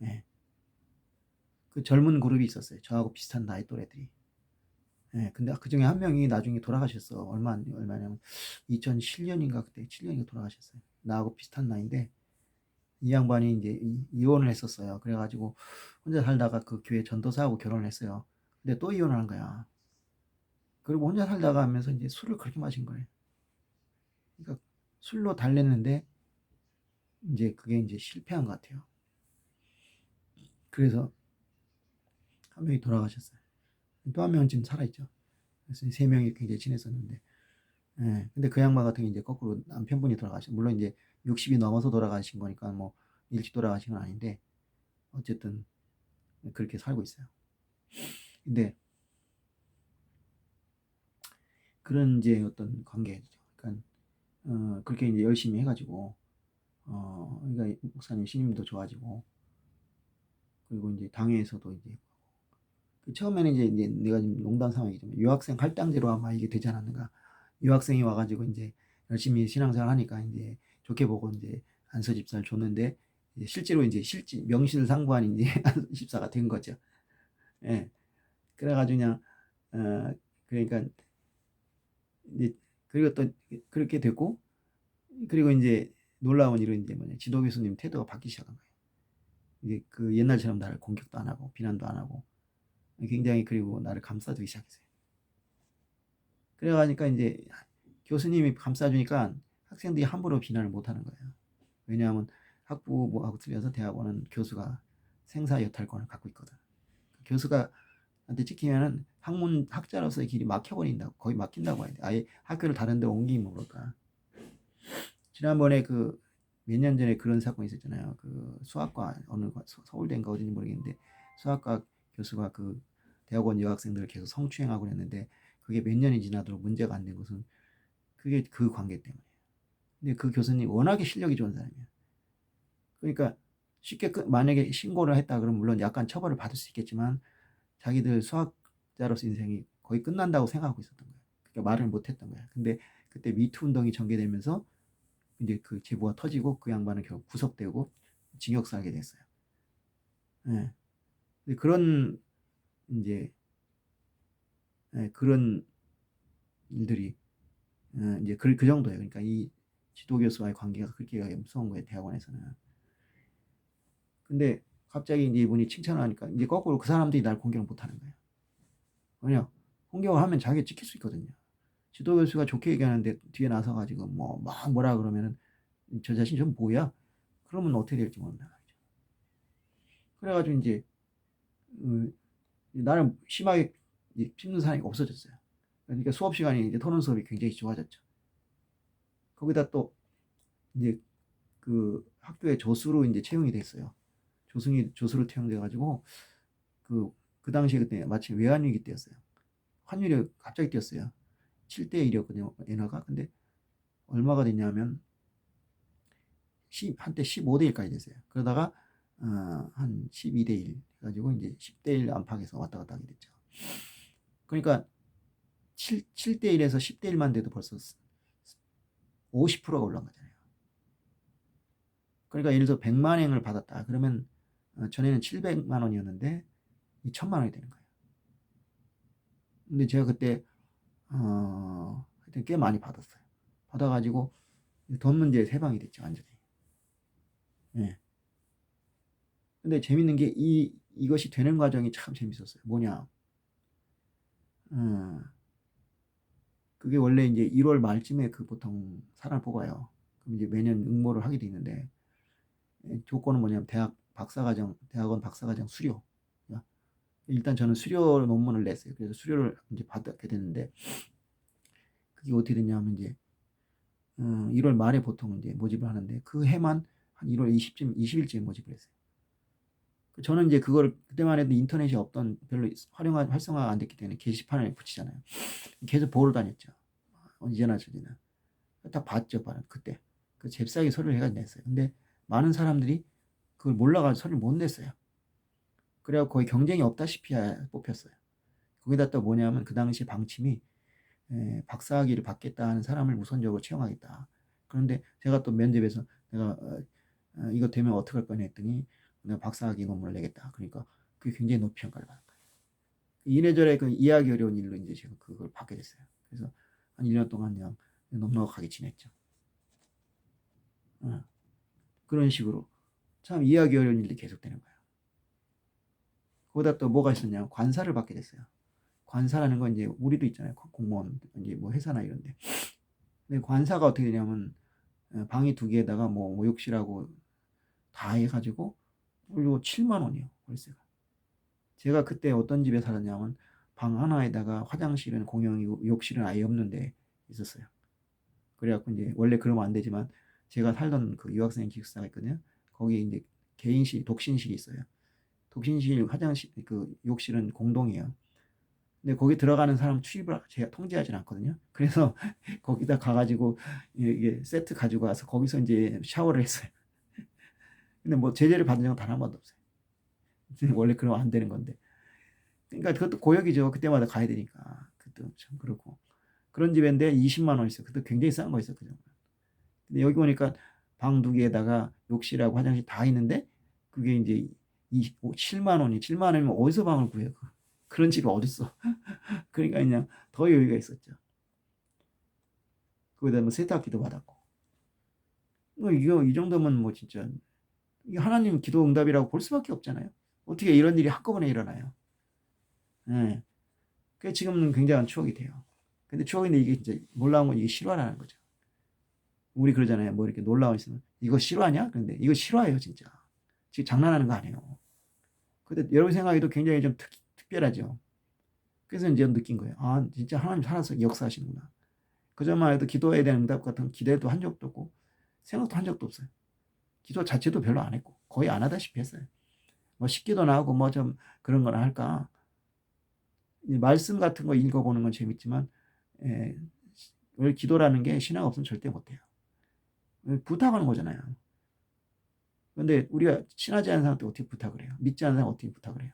예. 그 젊은 그룹이 있었어요. 저하고 비슷한 나이 또래들이. 예, 근데 그 중에 한 명이 나중에 돌아가셨어. 얼마냐면 2007년인가 그때 7년인가 돌아가셨어요. 나하고 비슷한 나이인데 이 양반이 이제 이혼을 했었어요. 그래가지고 혼자 살다가 그 교회 전도사하고 결혼을 했어요. 근데 또 이혼을 한 거야. 그리고 혼자 살다가 하면서 이제 술을 그렇게 마신 거예요. 그러니까 술로 달랬는데 이제 그게 이제 실패한 것 같아요. 그래서 한 명이 돌아가셨어요. 또 한 명은 지금 살아있죠. 그래서 세 명이 굉장히 친했었는데, 예. 근데 그 양반 같은 게 이제 거꾸로 남편분이 돌아가신, 물론 이제 60이 넘어서 돌아가신 거니까 뭐 일찍 돌아가신 건 아닌데, 어쨌든 그렇게 살고 있어요. 근데 그런 이제 어떤 관계죠. 그러니까, 그렇게 이제 열심히 해가지고, 그러니까 목사님 신임도 좋아지고, 그리고 이제 당회에서도 이제 처음에는 이제 내가 지금 농담 상황이지만 유학생 할당제로 아마 이게 되지 않았는가. 유학생이 와가지고 이제 열심히 신앙생활 하니까 이제 좋게 보고 이제 안서 집사를 줬는데 이제 실제로 이제 명실상부한 이제 안서 집사가 된 거죠. 예. 그래가지고 그냥 그러니까 이제 그리고 또 그렇게 됐고 그리고 이제 놀라운 일은 이제 지도 교수님 태도가 바뀌기 시작한 거예요. 이제 그 옛날처럼 나를 공격도 안 하고 비난도 안 하고 굉장히 그리고 나를 감싸주기 시작했어요. 그래가니까 이제 교수님이 감싸주니까 학생들이 함부로 비난을 못하는 거예요. 왜냐하면 학부모하고 틀려서 대학원은 교수가 생사 여탈권을 갖고 있거든. 교수가 한테 찍히면은 학자로서의 길이 막혀버린다고, 거의 막힌다고 해야 돼. 아예 학교를 다른 데로 옮기면 모를까. 지난번에 그 몇 년 전에 그런 사건이 있었잖아요. 그 수학과 어느 서울대인가 어딘지 모르겠는데 수학과 교수가 그 대학원 여학생들을 계속 성추행하고 그랬는데 그게 몇 년이 지나도록 문제가 안 된 것은 그게 그 관계 때문이에요. 근데 그 교수님 워낙에 실력이 좋은 사람이에요. 그러니까 쉽게 만약에 신고를 했다 그러면 물론 약간 처벌을 받을 수 있겠지만 자기들 수학자로서 인생이 거의 끝난다고 생각하고 있었던 거예요. 그러니까 말을 못 했던 거예요. 근데 그때 미투 운동이 전개되면서 이제 그 제보가 터지고 그 양반은 결국 구속되고 징역 살게 됐어요. 예. 그런 이제 그런 일들이 이제 그 정도예요. 그러니까 이 지도 교수와의 관계가 그렇게 무서운 거예요. 대학원에서는. 근데 갑자기 이제 이분이 칭찬을 하니까 이제 거꾸로 그 사람들이 날 공격을 못 하는 거예요. 왜냐? 공격을 하면 자기가 찍힐 수 있거든요. 지도 교수가 좋게 얘기하는데 뒤에 나서 가지고 뭐 막 뭐라 그러면은 저 자신 좀 뭐야? 그러면 어떻게 될지 모른다 말이죠. 그래가지고 이제 나는 심하게 씹는 사람이 없어졌어요. 그러니까 수업 시간이 이제 토론 수업이 굉장히 좋아졌죠. 거기다 또 이제 그 학교에 조수로 이제 채용이 됐어요. 조수로 채용돼가지고 그 당시에 그때 마침 외환위기 때였어요. 환율이 갑자기 뛰었어요. 7대 1이었거든요. 엔화가. 근데 얼마가 됐냐면 한때 15대 1까지 됐어요. 그러다가 한 12대 1 해가지고 이제 10대 1 안팎에서 왔다 갔다 하게 됐죠. 그러니까 7대 1에서 10대 1만 돼도 벌써 50%가 올라간 거잖아요. 그러니까 예를 들어 100만 원을 받았다. 그러면 전에는 700만 원이었는데 2천만 원이 되는 거예요. 근데 제가 그때 하여튼 꽤 많이 받았어요. 받아가지고 돈 문제에 해방이 됐죠, 완전히. 예. 근데 재밌는 게 이것이 되는 과정이 참 재밌었어요. 뭐냐? 그게 원래 이제 1월 말쯤에 그 보통 사람을 뽑아요. 그럼 이제 매년 응모를 하게 돼 있는데 조건은 뭐냐면 대학원 박사과정 수료. 일단 저는 수료 논문을 냈어요. 그래서 수료를 이제 받게 됐는데 그게 어떻게 됐냐면 이제 1월 말에 보통 이제 모집을 하는데 그 해만 한 1월 20일쯤에 모집을 했어요. 저는 이제 그걸 그때만 해도 인터넷이 없던 별로 활성화가 안 됐기 때문에 게시판에 붙이잖아요. 계속 보러 다녔죠. 언제나 저기나 딱 봤죠, 그때. 그 잽싸게 서류를 해가지고 냈어요. 근데 많은 사람들이 그걸 몰라가지고 서류를 못 냈어요. 그래갖고 거의 경쟁이 없다시피 뽑혔어요. 거기다 또 뭐냐면 그 당시 방침이 박사학위를 받겠다 하는 사람을 우선적으로 채용하겠다. 그런데 제가 또 면접에서 내가 이거 되면 어떻게 할 거냐 했더니 내가 박사학위 논문을 내겠다. 그러니까 그게 굉장히 높이 평가를 받은 거예요. 이래저래 그 이해하기 어려운 일로 이제 제가 그걸 받게 됐어요. 그래서 한 1년 동안 그냥 넉넉하게 지냈죠. 그런 식으로 참 이해하기 어려운 일이 계속되는 거예요. 거기다 또 뭐가 있었냐면 관사를 받게 됐어요. 관사라는 건 이제 우리도 있잖아요. 공무원 이제 뭐 회사나 이런데. 근데 관사가 어떻게 되냐면 방이 2개에다가 뭐 욕실하고 다 해가지고 그리고 7만 원이요 월세가. 제가 그때 어떤 집에 살았냐면 방 하나에다가 화장실은 공용이고 욕실은 아예 없는데 있었어요. 그래갖고 이제 원래 그러면 안 되지만 제가 살던 그 유학생 기숙사가 있거든요. 거기 이제 개인실, 독신실이 있어요. 독신실, 화장실, 그 욕실은 공동이에요. 근데 거기 들어가는 사람 출입을 제가 통제하진 않거든요. 그래서 거기다 가가지고 이게 세트 가지고 와서 거기서 이제 샤워를 했어요. 근데 뭐 제재를 받은 적은 단 한 번도 없어요. 원래 그러면 안 되는 건데. 그러니까 그것도 고역이죠. 그때마다 가야 되니까. 그것도 참 그렇고. 그런 집인데 20만 원 있어요. 그것도 굉장히 싼 거 있어요. 그 정도. 근데 여기 오니까 방 2개에다가 욕실하고 화장실 다 있는데 그게 이제 7만 원이 7만 원이면 어디서 방을 구해요? 그런 집이 어딨어? 그러니까 그냥 더 여유가 있었죠. 거기다 뭐 세탁기도 받았고. 뭐 이거 이 정도면 뭐 진짜 이게 하나님 기도 응답이라고 볼 수밖에 없잖아요. 어떻게 이런 일이 한꺼번에 일어나요? 예. 그게 지금은 굉장한 추억이 돼요. 근데 추억인데 이게 이제 놀라운 건 이게 실화라는 거죠. 우리 그러잖아요. 뭐 이렇게 놀라운 있으면 이거 실화냐? 근데 이거 실화예요, 진짜. 지금 장난하는 거 아니에요. 근데 여러분 생각해도 굉장히 좀 특별하죠. 그래서 이제 느낀 거예요. 아, 진짜 하나님 살아서 역사하시는구나. 그전만 해도 기도해야 되는 응답 같은 기대도 한 적도 없고 생각도 한 적도 없어요. 기도 자체도 별로 안 했고 거의 안 하다시피 했어요. 뭐 식기도나 하고 뭐 좀 그런 거나 할까. 말씀 같은 거 읽어보는 건 재밌지만 예, 원래 기도라는 게 신앙 없으면 절대 못해요. 부탁하는 거잖아요. 근데 우리가 친하지 않은 사람한테 어떻게 부탁을 해요? 믿지 않는 사람 어떻게 부탁을 해요?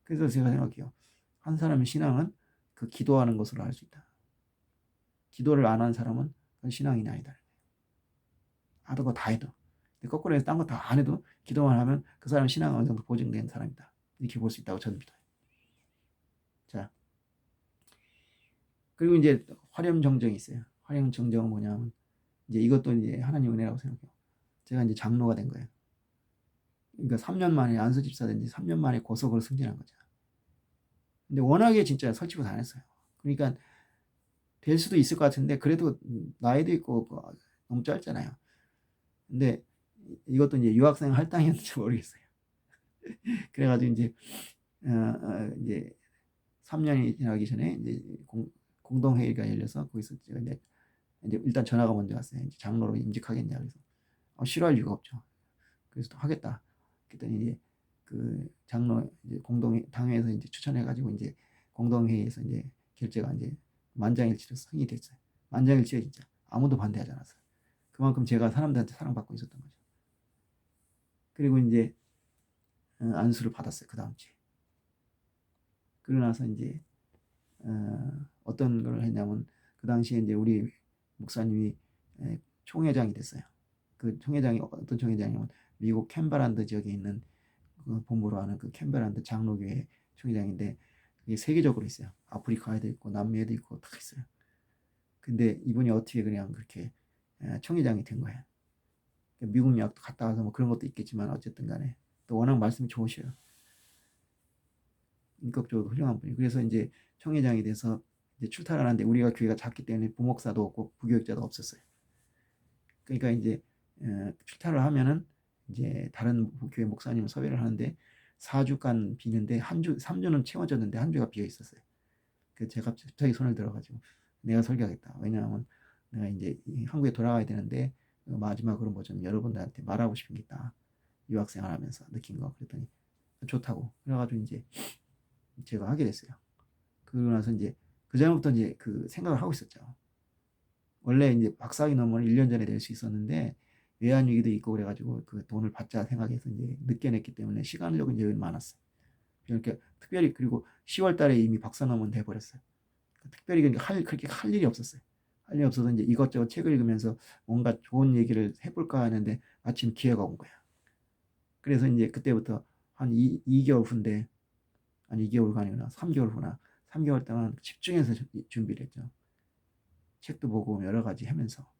그래서 제가 생각해요. 한 사람의 신앙은 그 기도하는 것으로 알 수 있다. 기도를 안 하는 사람은 그건 신앙이 아니다. 하던 거 다 해도. 거꾸로 해서 딴 거 다 안 해도 기도만 하면 그 사람은 신앙은 어느 정도 보증된 사람이다. 이렇게 볼 수 있다고 저는 믿어요. 자, 그리고 이제 화렴정정이 있어요. 화렴정정은 뭐냐면 이제 이것도 이제 하나님 은혜라고 생각해요. 제가 이제 장로가 된 거예요. 그러니까 3년 만에 안수 집사 된 지 3년 만에 고속으로 승진한 거죠. 근데 워낙에 진짜 설치고 다녔어요. 그러니까 될 수도 있을 것 같은데 그래도 나이도 있고 너무 짧잖아요. 근데 이것도 이제 유학생 할당이었는지 모르겠어요. 그래가지고 이제 3년이 지나기 전에 이제 공동회의가 열려서 거기서 제가 이제 일단 전화가 먼저 왔어요. 이제 장로로 임직하겠냐 그래서 싫어할 이유가 없죠. 그래서 또 하겠다. 그랬더니 이제 그 장로 이제 당회에서 이제 추천해가지고 이제 공동회의에서 이제 결제가 이제 만장일치로 승인이 됐어요. 만장일치가 진짜 아무도 반대하지 않았어요. 그만큼 제가 사람들한테 사랑받고 있었던 거죠. 그리고 이제 안수를 받았어요. 그 다음 주에. 그러고 나서 이제 어떤 걸 했냐면 그 당시에 이제 우리 목사님이 총회장이 됐어요. 그 총회장이 어떤 총회장이냐면 미국 캔버란드 지역에 있는 그 본부로 하는 그 캔버란드 장로교회 총회장인데 그게 세계적으로 있어요. 아프리카에도 있고 남미에도 있고 다 있어요. 근데 이분이 어떻게 그냥 그렇게 총회장이 된 거예요. 미국 유학도 갔다 와서 뭐 그런 것도 있겠지만 어쨌든 간에 또 워낙 말씀이 좋으셔요. 인격적으로 훌륭한 분이. 그래서 이제 총회장이 돼서 이제 출타를 하는데 우리가 교회가 작기 때문에 부목사도 없고 부교육자도 없었어요. 그러니까 이제 출타를 하면은 이제 다른 교회 목사님을 섭외를 하는데 4주간 비는데 3주는 채워졌는데 한 주가 비어 있었어요. 그래서 제가 갑자기 손을 들어가지고 내가 설교하겠다. 왜냐하면 내가 이제 한국에 돌아가야 되는데 마지막으로 뭐 좀 여러분들한테 말하고 싶은 게 있다. 유학생활 하면서 느낀 거. 그랬더니 좋다고. 그래가지고 이제 제가 하게 됐어요. 그러고 나서 이제 그 전부터 이제 그 생각을 하고 있었죠. 원래 이제 박사학위 논문을 1년 전에 낼 수 있었는데 외환위기도 있고 그래가지고 그 돈을 받자 생각해서 이제 늦게 냈기 때문에 시간적인 여유는 많았어요. 그러니까 특별히 그리고 10월 달에 이미 박사 논문 돼버렸어요. 특별히 그렇게 할 일이 없었어요. 할 일이 없어서 이제 이것저것 책을 읽으면서 뭔가 좋은 얘기를 해볼까 하는데 마침 기회가 온 거야. 그래서 이제 그때부터 한 2개월 후인데 아니 2개월가 아니구나 3개월 후나 3개월 동안 집중해서 준비를 했죠. 책도 보고 여러 가지 하면서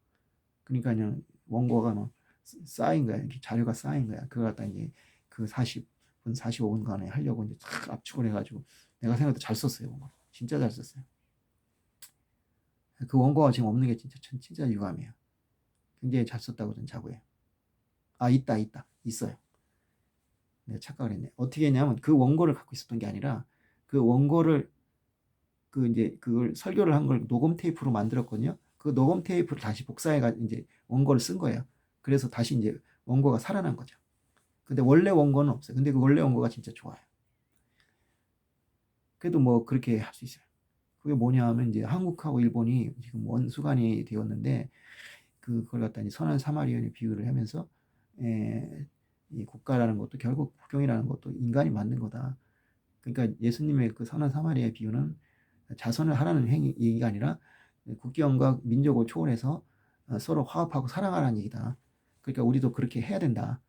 그러니까 그냥 원고가 막 쌓인 거야. 이렇게 자료가 쌓인 거야. 그거 갖다 이제 그 40분 45분간에 하려고 이제 탁 압축을 해가지고 내가 생각해도 잘 썼어요. 원고. 진짜 잘 썼어요. 그 원고가 지금 없는 게 진짜 유감이에요. 굉장히 잘 썼다고 저는 자부해요. 아 있다 있어요. 내가 착각을 했네. 어떻게 했냐면 그 원고를 갖고 있었던 게 아니라 그 원고를 그 이제 그걸 설교를 한 걸 녹음 테이프로 만들었거든요. 그 녹음 테이프를 다시 복사해가 이제 원고를 쓴 거예요. 그래서 다시 이제 원고가 살아난 거죠. 근데 원래 원고는 없어요. 근데 그 원래 원고가 진짜 좋아요. 그래도 뭐 그렇게 할 수 있어요. 그게 뭐냐 하면 이제 한국하고 일본이 지금 원수간이 되었는데 그걸 갖다 이제 선한 사마리아인의 비유를 하면서 이 국가라는 것도 결국 국경이라는 것도 인간이 만든 거다. 그러니까 예수님의 그 선한 사마리아의 비유는 자선을 하라는 얘기가 아니라 국경과 민족을 초월해서 서로 화합하고 사랑하라는 얘기다. 그러니까 우리도 그렇게 해야 된다.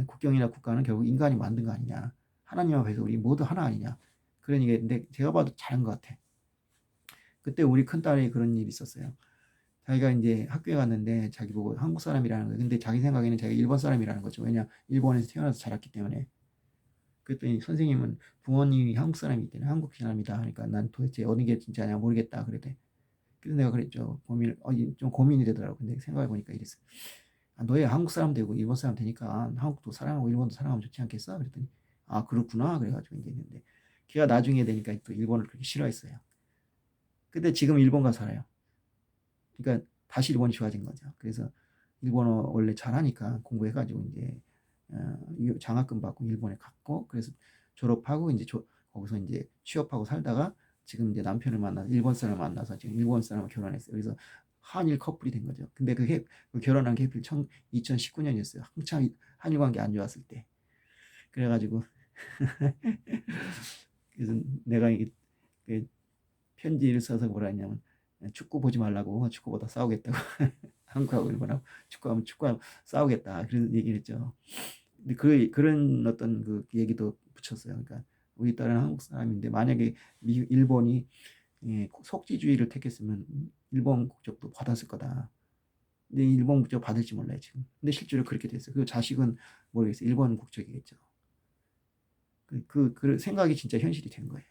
국경이나 국가는 결국 인간이 만든 거 아니냐. 하나님 앞에서 우리 모두 하나 아니냐. 그런 얘기인데 제가 봐도 잘한 것 같아. 그때 우리 큰딸이 그런 일이 있었어요. 자기가 이제 학교에 갔는데 자기 보고 한국 사람이라는 거예요. 근데 자기 생각에는 자기가 일본 사람이라는 거죠. 왜냐 일본에서 태어나서 자랐기 때문에. 그랬더니 선생님은 부모님이 한국 사람이기 때문에 한국 사람이다 하니까 난 도대체 어느 게 진짜냐 모르겠다 그랬대. 그래서 내가 그랬죠. 좀 고민이 되더라고. 근데 생각해 보니까 이랬어. 아, 너희 한국 사람 되고 일본 사람 되니까 한국도 사랑하고 일본도 사랑하면 좋지 않겠어? 그랬더니 아 그렇구나 그래가지고 이제 했는데 걔가 나중에 되니까 또 일본을 그렇게 싫어했어요. 근데 지금 일본 가서 살아요. 그러니까 다시 일본이 좋아진 거죠. 그래서 일본어 원래 잘하니까 공부해가지고 이제 장학금 받고 일본에 갔고 그래서 졸업하고 이제 거기서 이제 취업하고 살다가 지금 이제 남편을 만나서 일본 사람을 만나서 지금 일본 사람을 결혼했어요. 그래서 한일 커플이 된 거죠. 근데 그 결혼한 게 하필 2019년이었어요. 한참 한일 관계 안 좋았을 때. 그래가지고 그래서 내가 그 편지를 써서 뭐라 했냐면 축구 보지 말라고 축구보다 싸우겠다고 한국하고 일본하고 축구하면 싸우겠다 그런 얘기를 했죠. 근데 그런 어떤 그 얘기도 붙였어요. 그러니까 우리 딸은 한국 사람인데 만약에 일본이 속지주의를 택했으면 일본 국적도 받았을 거다. 근데 일본 국적 받을지 몰라요 지금. 근데 실제로 그렇게 됐어요. 그 자식은 모르겠어요. 일본 국적이겠죠. 그 생각이 진짜 현실이 된 거예요.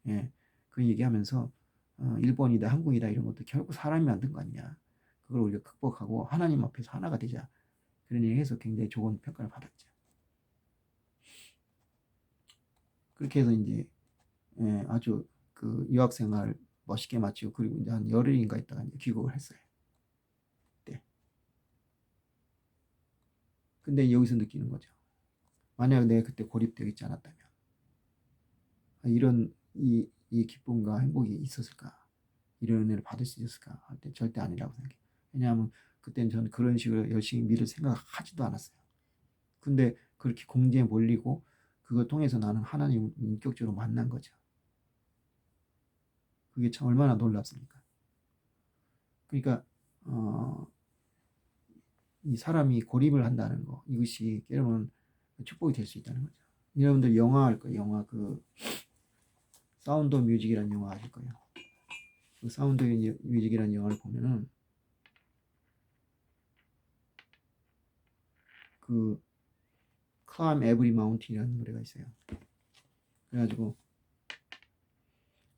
예, 그 얘기하면서 일본이다 한국이다 이런 것도 결국 사람이 만든 거 아니냐. 그걸 우리가 극복하고 하나님 앞에서 하나가 되자. 그런 얘기해서 굉장히 좋은 평가를 받았죠. 그렇게 해서 이제 아주 그 유학 생활 멋있게 마치고 그리고 이제 한 열흘인가 있다가 이제 귀국을 했어요. 네. 근데 여기서 느끼는 거죠. 만약 내가 그때 고립되어 있지 않았다면 이런 이 기쁨과 행복이 있었을까? 이런 은혜를 받을 수 있었을까? 절대 아니라고 생각해요. 왜냐하면 그때는 저는 그런 식으로 열심히 믿을 생각하지도 않았어요. 근데 그렇게 공지에 몰리고 그걸 통해서 나는 하나님을 인격적으로 만난 거죠. 그게 참 얼마나 놀랍습니까? 그러니까 이 사람이 고립을 한다는 거 이것이 여러분 축복이 될 수 있다는 거죠. 여러분들 영화 할 거예요. 영화 그 사운드 오브 뮤직이라는 영화 아실 거예요. 그 사운드 오브 뮤직이라는 영화를 보면은 그 Climb Every Mountain이라는 노래가 있어요. 그래가지고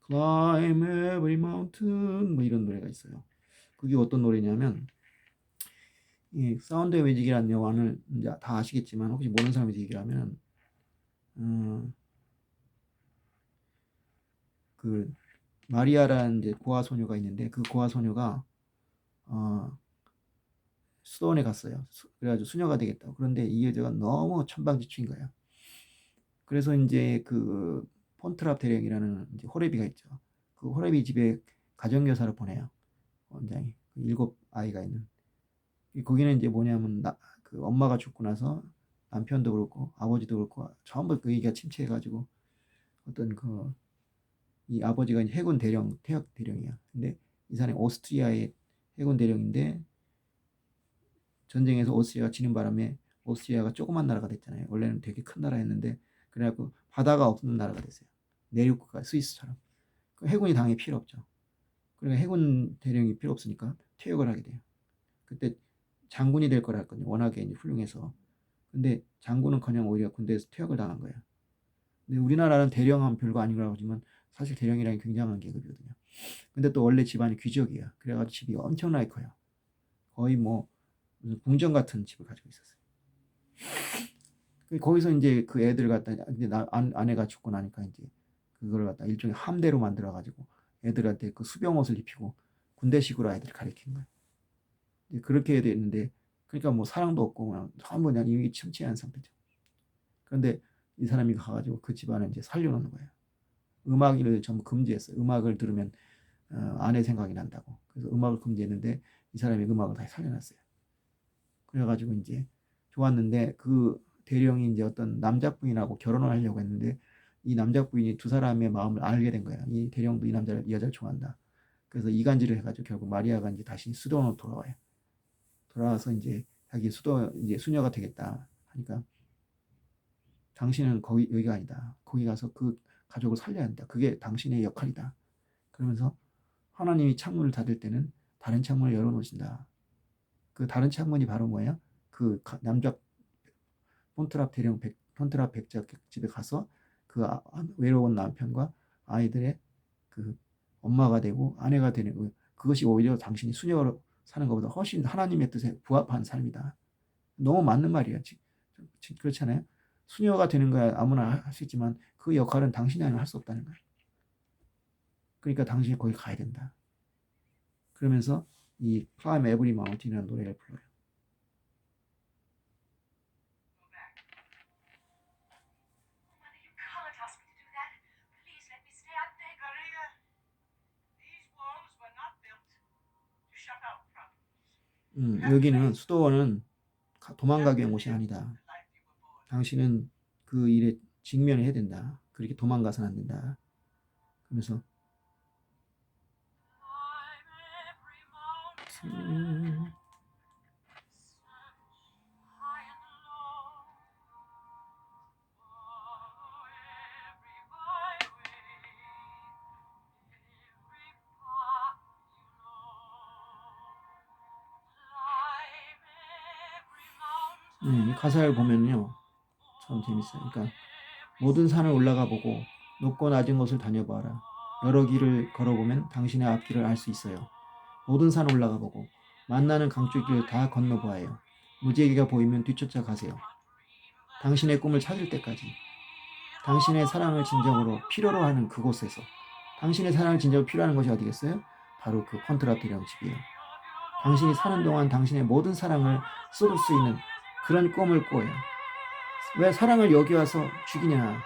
Climb Every Mountain 뭐 이런 노래가 있어요. 그게 어떤 노래냐면 이 사운드 오브 뮤직이라는 영화를 이제 다 아시겠지만 혹시 모르는 사람이 얘기를 하면 그 마리아라는 이제 고아 소녀가 있는데 그 고아 소녀가 수도원에 갔어요. 그래가지고 수녀가 되겠다고. 그런데 이 여자가 너무 천방지축인 거예요. 그래서 이제 그 폰트랍 대령이라는 이제 호레비가 있죠. 그 호레비 집에 가정교사를 보내요. 원장이 그 7아이가 있는. 거기는 이제 뭐냐면 그 엄마가 죽고 나서 남편도 그렇고 아버지도 그렇고 전부 그 얘기가 침체해가지고 어떤 이 아버지가 이제 해군 태역 대령이야. 근데 이 사람이 오스트리아의 해군 대령인데 전쟁에서 오스트리아가 지는 바람에 오스트리아가 조그만 나라가 됐잖아요. 원래는 되게 큰 나라였는데 그래갖고 바다가 없는 나라가 됐어요. 내륙국가 스위스처럼. 그 해군이 당연히 필요 없죠. 그러니까 해군 대령이 필요 없으니까 퇴역을 하게 돼요. 그때 장군이 될 거라 했거든요. 워낙에 이제 훌륭해서. 근데 장군은커녕 오히려 군대에서 퇴역을 당한 거예요. 근데 우리나라는 대령하면 별거 아니라고 하지만 사실 대령이라는 게 굉장한 계급이거든요. 근데 또 원래 집안이 귀족이야. 그래가지고 집이 엄청나게 커요. 거의 뭐 무슨 궁전 같은 집을 가지고 있었어요. 거기서 이제 그 애들 갖다 이제 아내가 죽고 나니까 이제 그걸 갖다 일종의 함대로 만들어 가지고 애들한테 그 수병 옷을 입히고 군대식으로 아이들을 가르친 거예요. 이제 그렇게 됐는데 그러니까 뭐 사랑도 없고 그냥 전부 그냥 이미 침체한 상태죠. 그런데 이 사람이 가가지고 그 집안을 이제 살려놓는 거예요. 음악을 전부 금지했어요. 음악을 들으면 아내 생각이 난다고. 그래서 음악을 금지했는데 이 사람이 음악을 다시 살려놨어요. 그래가지고 이제 좋았는데 그 대령이 이제 어떤 남자 부인하고 결혼을 하려고 했는데 이 남자 부인이 두 사람의 마음을 알게 된 거야. 이 대령도 이 여자를 좋아한다. 그래서 이간질을 해가지고 결국 마리아가 이제 다시 수도원으로 돌아와요. 돌아와서 이제 자기 이제 수녀가 되겠다 하니까 당신은 여기가 아니다. 거기 가서 그 가족을 살려야 한다. 그게 당신의 역할이다. 그러면서 하나님이 창문을 닫을 때는 다른 창문을 열어놓으신다. 그 다른 창문이 바로 뭐야? 그 남자 폰트랍 대령 폰트라 백작 집에 가서 그 외로운 남편과 아이들의 그 엄마가 되고 아내가 되는 그것이 오히려 당신이 수녀로 사는 것보다 훨씬 하나님의 뜻에 부합한 삶이다. 너무 맞는 말이에요. 그렇잖아요. 수녀가 되는 거야 아무나 할 수 있지만 그 역할은 당신이 아니면 할 수 없다는 거예요. 그러니까 당신이 거기 가야 된다. 그러면서 이 Climb Every Mountain이라는 노래를 불러요. 여기는 수도원은 도망가기 위한 곳이 아니다. 당신은 그 일에 직면해야 된다. 그렇게 도망가서는 안 된다. 그러면서 이 가사를 보면요. 참 재밌어요. 그러니까 모든 산을 올라가 보고 높고 낮은 곳을 다녀보아라. 여러 길을 걸어보면 당신의 앞길을 알 수 있어요. 모든 산을 올라가 보고 만나는 강줄길을 다 건너보아요. 무지개가 보이면 뒤쫓아 가세요. 당신의 꿈을 찾을 때까지. 당신의 사랑을 진정으로 필요로 하는 그곳에서. 당신의 사랑을 진정으로 필요로 하는 것이 어디겠어요? 바로 그 폰트라트령 집이에요. 당신이 사는 동안 당신의 모든 사랑을 쏟을 수 있는 그런 꿈을 꿔요. 왜 사랑을 여기 와서 죽이냐?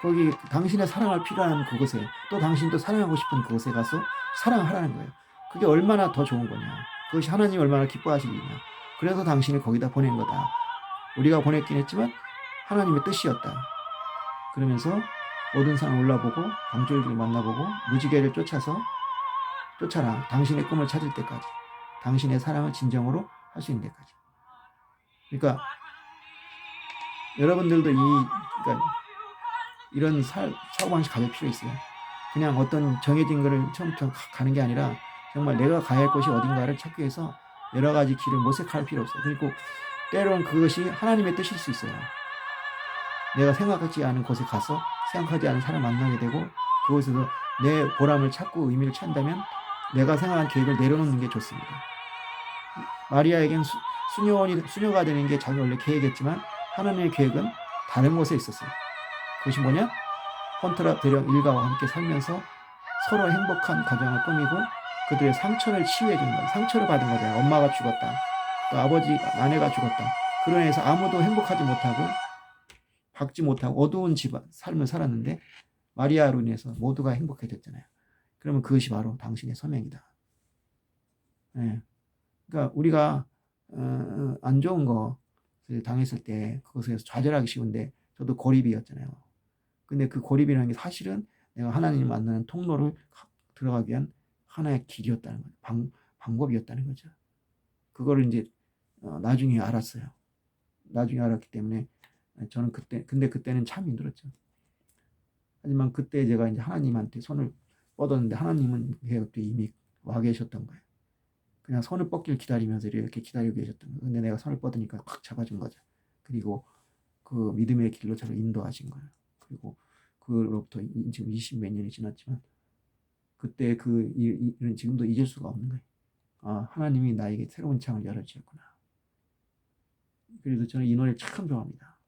거기 당신의 사랑을 필요한 그곳에 또 당신도 사랑하고 싶은 그곳에 가서 사랑하라는 거예요. 그게 얼마나 더 좋은 거냐? 그것이 하나님이 얼마나 기뻐하시겠냐? 그래서 당신을 거기다 보낸 거다. 우리가 보냈긴 했지만 하나님의 뜻이었다. 그러면서 모든 산 올라보고 강줄기를 만나보고 무지개를 쫓아라. 당신의 꿈을 찾을 때까지. 당신의 사랑을 진정으로 할 수 있는 데까지. 그러니까 여러분들도 그러니까 이런 사고방식 가질 필요 있어요. 그냥 어떤 정해진 거를 처음부터 가는 게 아니라 정말 내가 가야 할 곳이 어딘가를 찾기 위해서 여러 가지 길을 모색할 필요 없어요. 그리고 때로는 그것이 하나님의 뜻일 수 있어요. 내가 생각하지 않은 곳에 가서 생각하지 않은 사람을 만나게 되고 그곳에서 내 보람을 찾고 의미를 찾는다면 내가 생각한 계획을 내려놓는 게 좋습니다. 마리아에겐 수녀가 되는 게 자기 원래 계획이었지만 하나님의 계획은 다른 곳에 있었어요. 그것이 뭐냐? 폰트라 대령 일가와 함께 살면서 서로 행복한 가정을 꾸미고 그들의 상처를 치유해 주는 거예요. 상처를 받은 거잖아요. 엄마가 죽었다. 또 아내가 죽었다. 그로 인해서 아무도 행복하지 못하고 받지 못하고 어두운 삶을 살았는데 마리아로 인해서 모두가 행복해졌잖아요. 그러면 그것이 바로 당신의 소명이다. 네. 그러니까 우리가 안 좋은 것을 당했을 때 그것에서 좌절하기 쉬운데 저도 고립이었잖아요. 근데 그 고립이라는 게 사실은 내가 하나님 만나는 통로를 들어가기 위한 하나의 길이었다는 거죠. 방법이었다는 거죠. 그거를 이제 나중에 알았어요. 나중에 알았기 때문에 저는 근데 그때는 참 힘들었죠. 하지만 그때 제가 이제 하나님한테 손을 뻗었는데 하나님은 그때 이미 와 계셨던 거예요. 그냥 손을 뻗길 기다리면서 이렇게 기다리고 계셨던 거예요. 근데 내가 손을 뻗으니까 꽉 잡아준 거죠. 그리고 그 믿음의 길로 저를 인도하신 거예요. 그리고 그로부터 지금 20몇 년이 지났지만 그때 그 일은 지금도 잊을 수가 없는 거예요. 아, 하나님이 나에게 새로운 창을 열어주셨구나. 그래서 저는 이 노래를 참 좋아합니다.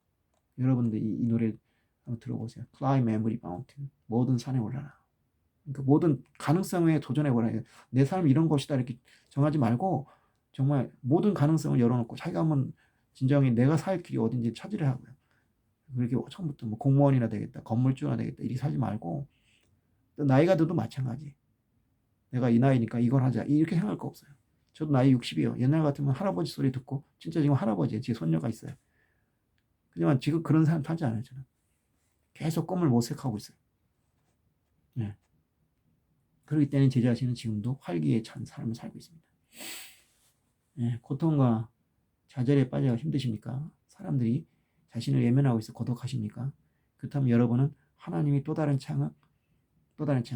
여러분들 이 노래 한번 들어보세요. Climb Every Mountain. 모든 산에 올라라. 그러니까 모든 가능성에 도전해보라. 내 삶이 이런 것이다 이렇게 정하지 말고 정말 모든 가능성을 열어놓고 자기가 한번 진정히 내가 살 길이 어딘지 찾으려 하고요. 그렇게 처음부터 뭐 공무원이나 되겠다, 건물주나 되겠다 이렇게 살지 말고 또 나이가 들어도 마찬가지. 내가 이 나이니까 이걸 하자 이렇게 생각할 거 없어요. 저도 나이 60이에요. 옛날 같으면 할아버지 소리 듣고 진짜 지금 할아버지예요. 제 손녀가 있어요. 하지만 지금 그런 삶 살지 않아요. 저는 계속 꿈을 모색하고 있어요. 네. 그렇기 때문에 제 자신은 지금도 활기에 찬 삶을 살고 있습니다. 네. 고통과 좌절에 빠져 힘드십니까? 사람들이 자신을 예면하고 있어 고독하십니까? 그렇다면 여러분은 하나님이 또 다른 창,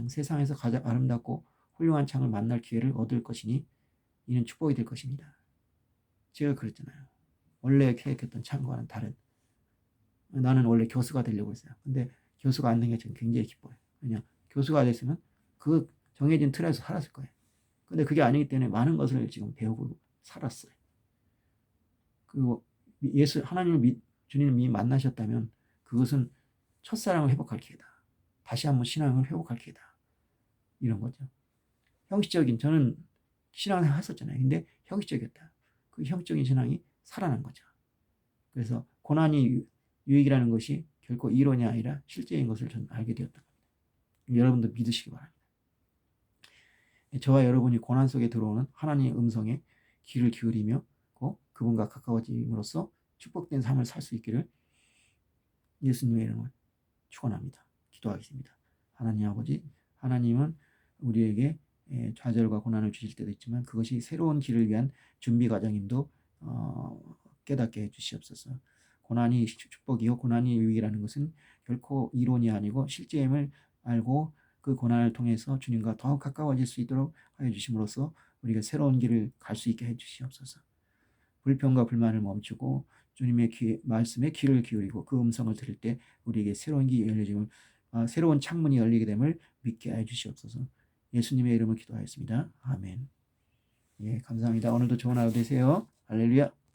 세상에서 가장 아름답고 훌륭한 창을 만날 기회를 얻을 것이니 이는 축복이 될 것입니다. 제가 그랬잖아요. 원래 계획했던 창과는 다른 나는 원래 교수가 되려고 했어요. 근데 교수가 안 된 게 저는 굉장히 기뻐요. 왜냐, 교수가 됐으면 그 정해진 틀에서 살았을 거예요. 근데 그게 아니기 때문에 많은 것을 지금 배우고 살았어요. 그리고 하나님을 주님을 만나셨다면 그것은 첫사랑을 회복할 기회다. 다시 한번 신앙을 회복할 기회다. 이런 거죠. 형식적인, 저는 신앙을 했었잖아요. 근데 형식적이었다. 그 형식적인 신앙이 살아난 거죠. 그래서 고난이 유익이라는 것이 결코 이론이 아니라 실제인 것을 저는 알게 되었다. 여러분도 믿으시기 바랍니다. 저와 여러분이 고난 속에 들어오는 하나님의 음성에 귀를 기울이며 그분과 가까워짐으로써 축복된 삶을 살 수 있기를 예수님의 이름으로 축원합니다. 기도하겠습니다. 하나님 아버지, 하나님은 우리에게 좌절과 고난을 주실 때도 있지만 그것이 새로운 길을 위한 준비 과정임도 깨닫게 해주시옵소서. 고난이 축복이요 고난이 유익이라는 것은 결코 이론이 아니고 실제임을 알고 그 고난을 통해서 주님과 더 가까워질 수 있도록 하여 주심으로써 우리가 새로운 길을 갈 수 있게 해주시옵소서. 불평과 불만을 멈추고 주님의 말씀에 귀를 기울이고 그 음성을 들을 때 우리에게 새로운 길이 열려짐을, 새로운 창문이 열리게 됨을 믿게 해 주시옵소서. 예수님의 이름을 기도하였습니다. 아멘. 예, 감사합니다. 오늘도 좋은 하루 되세요. 할렐루야.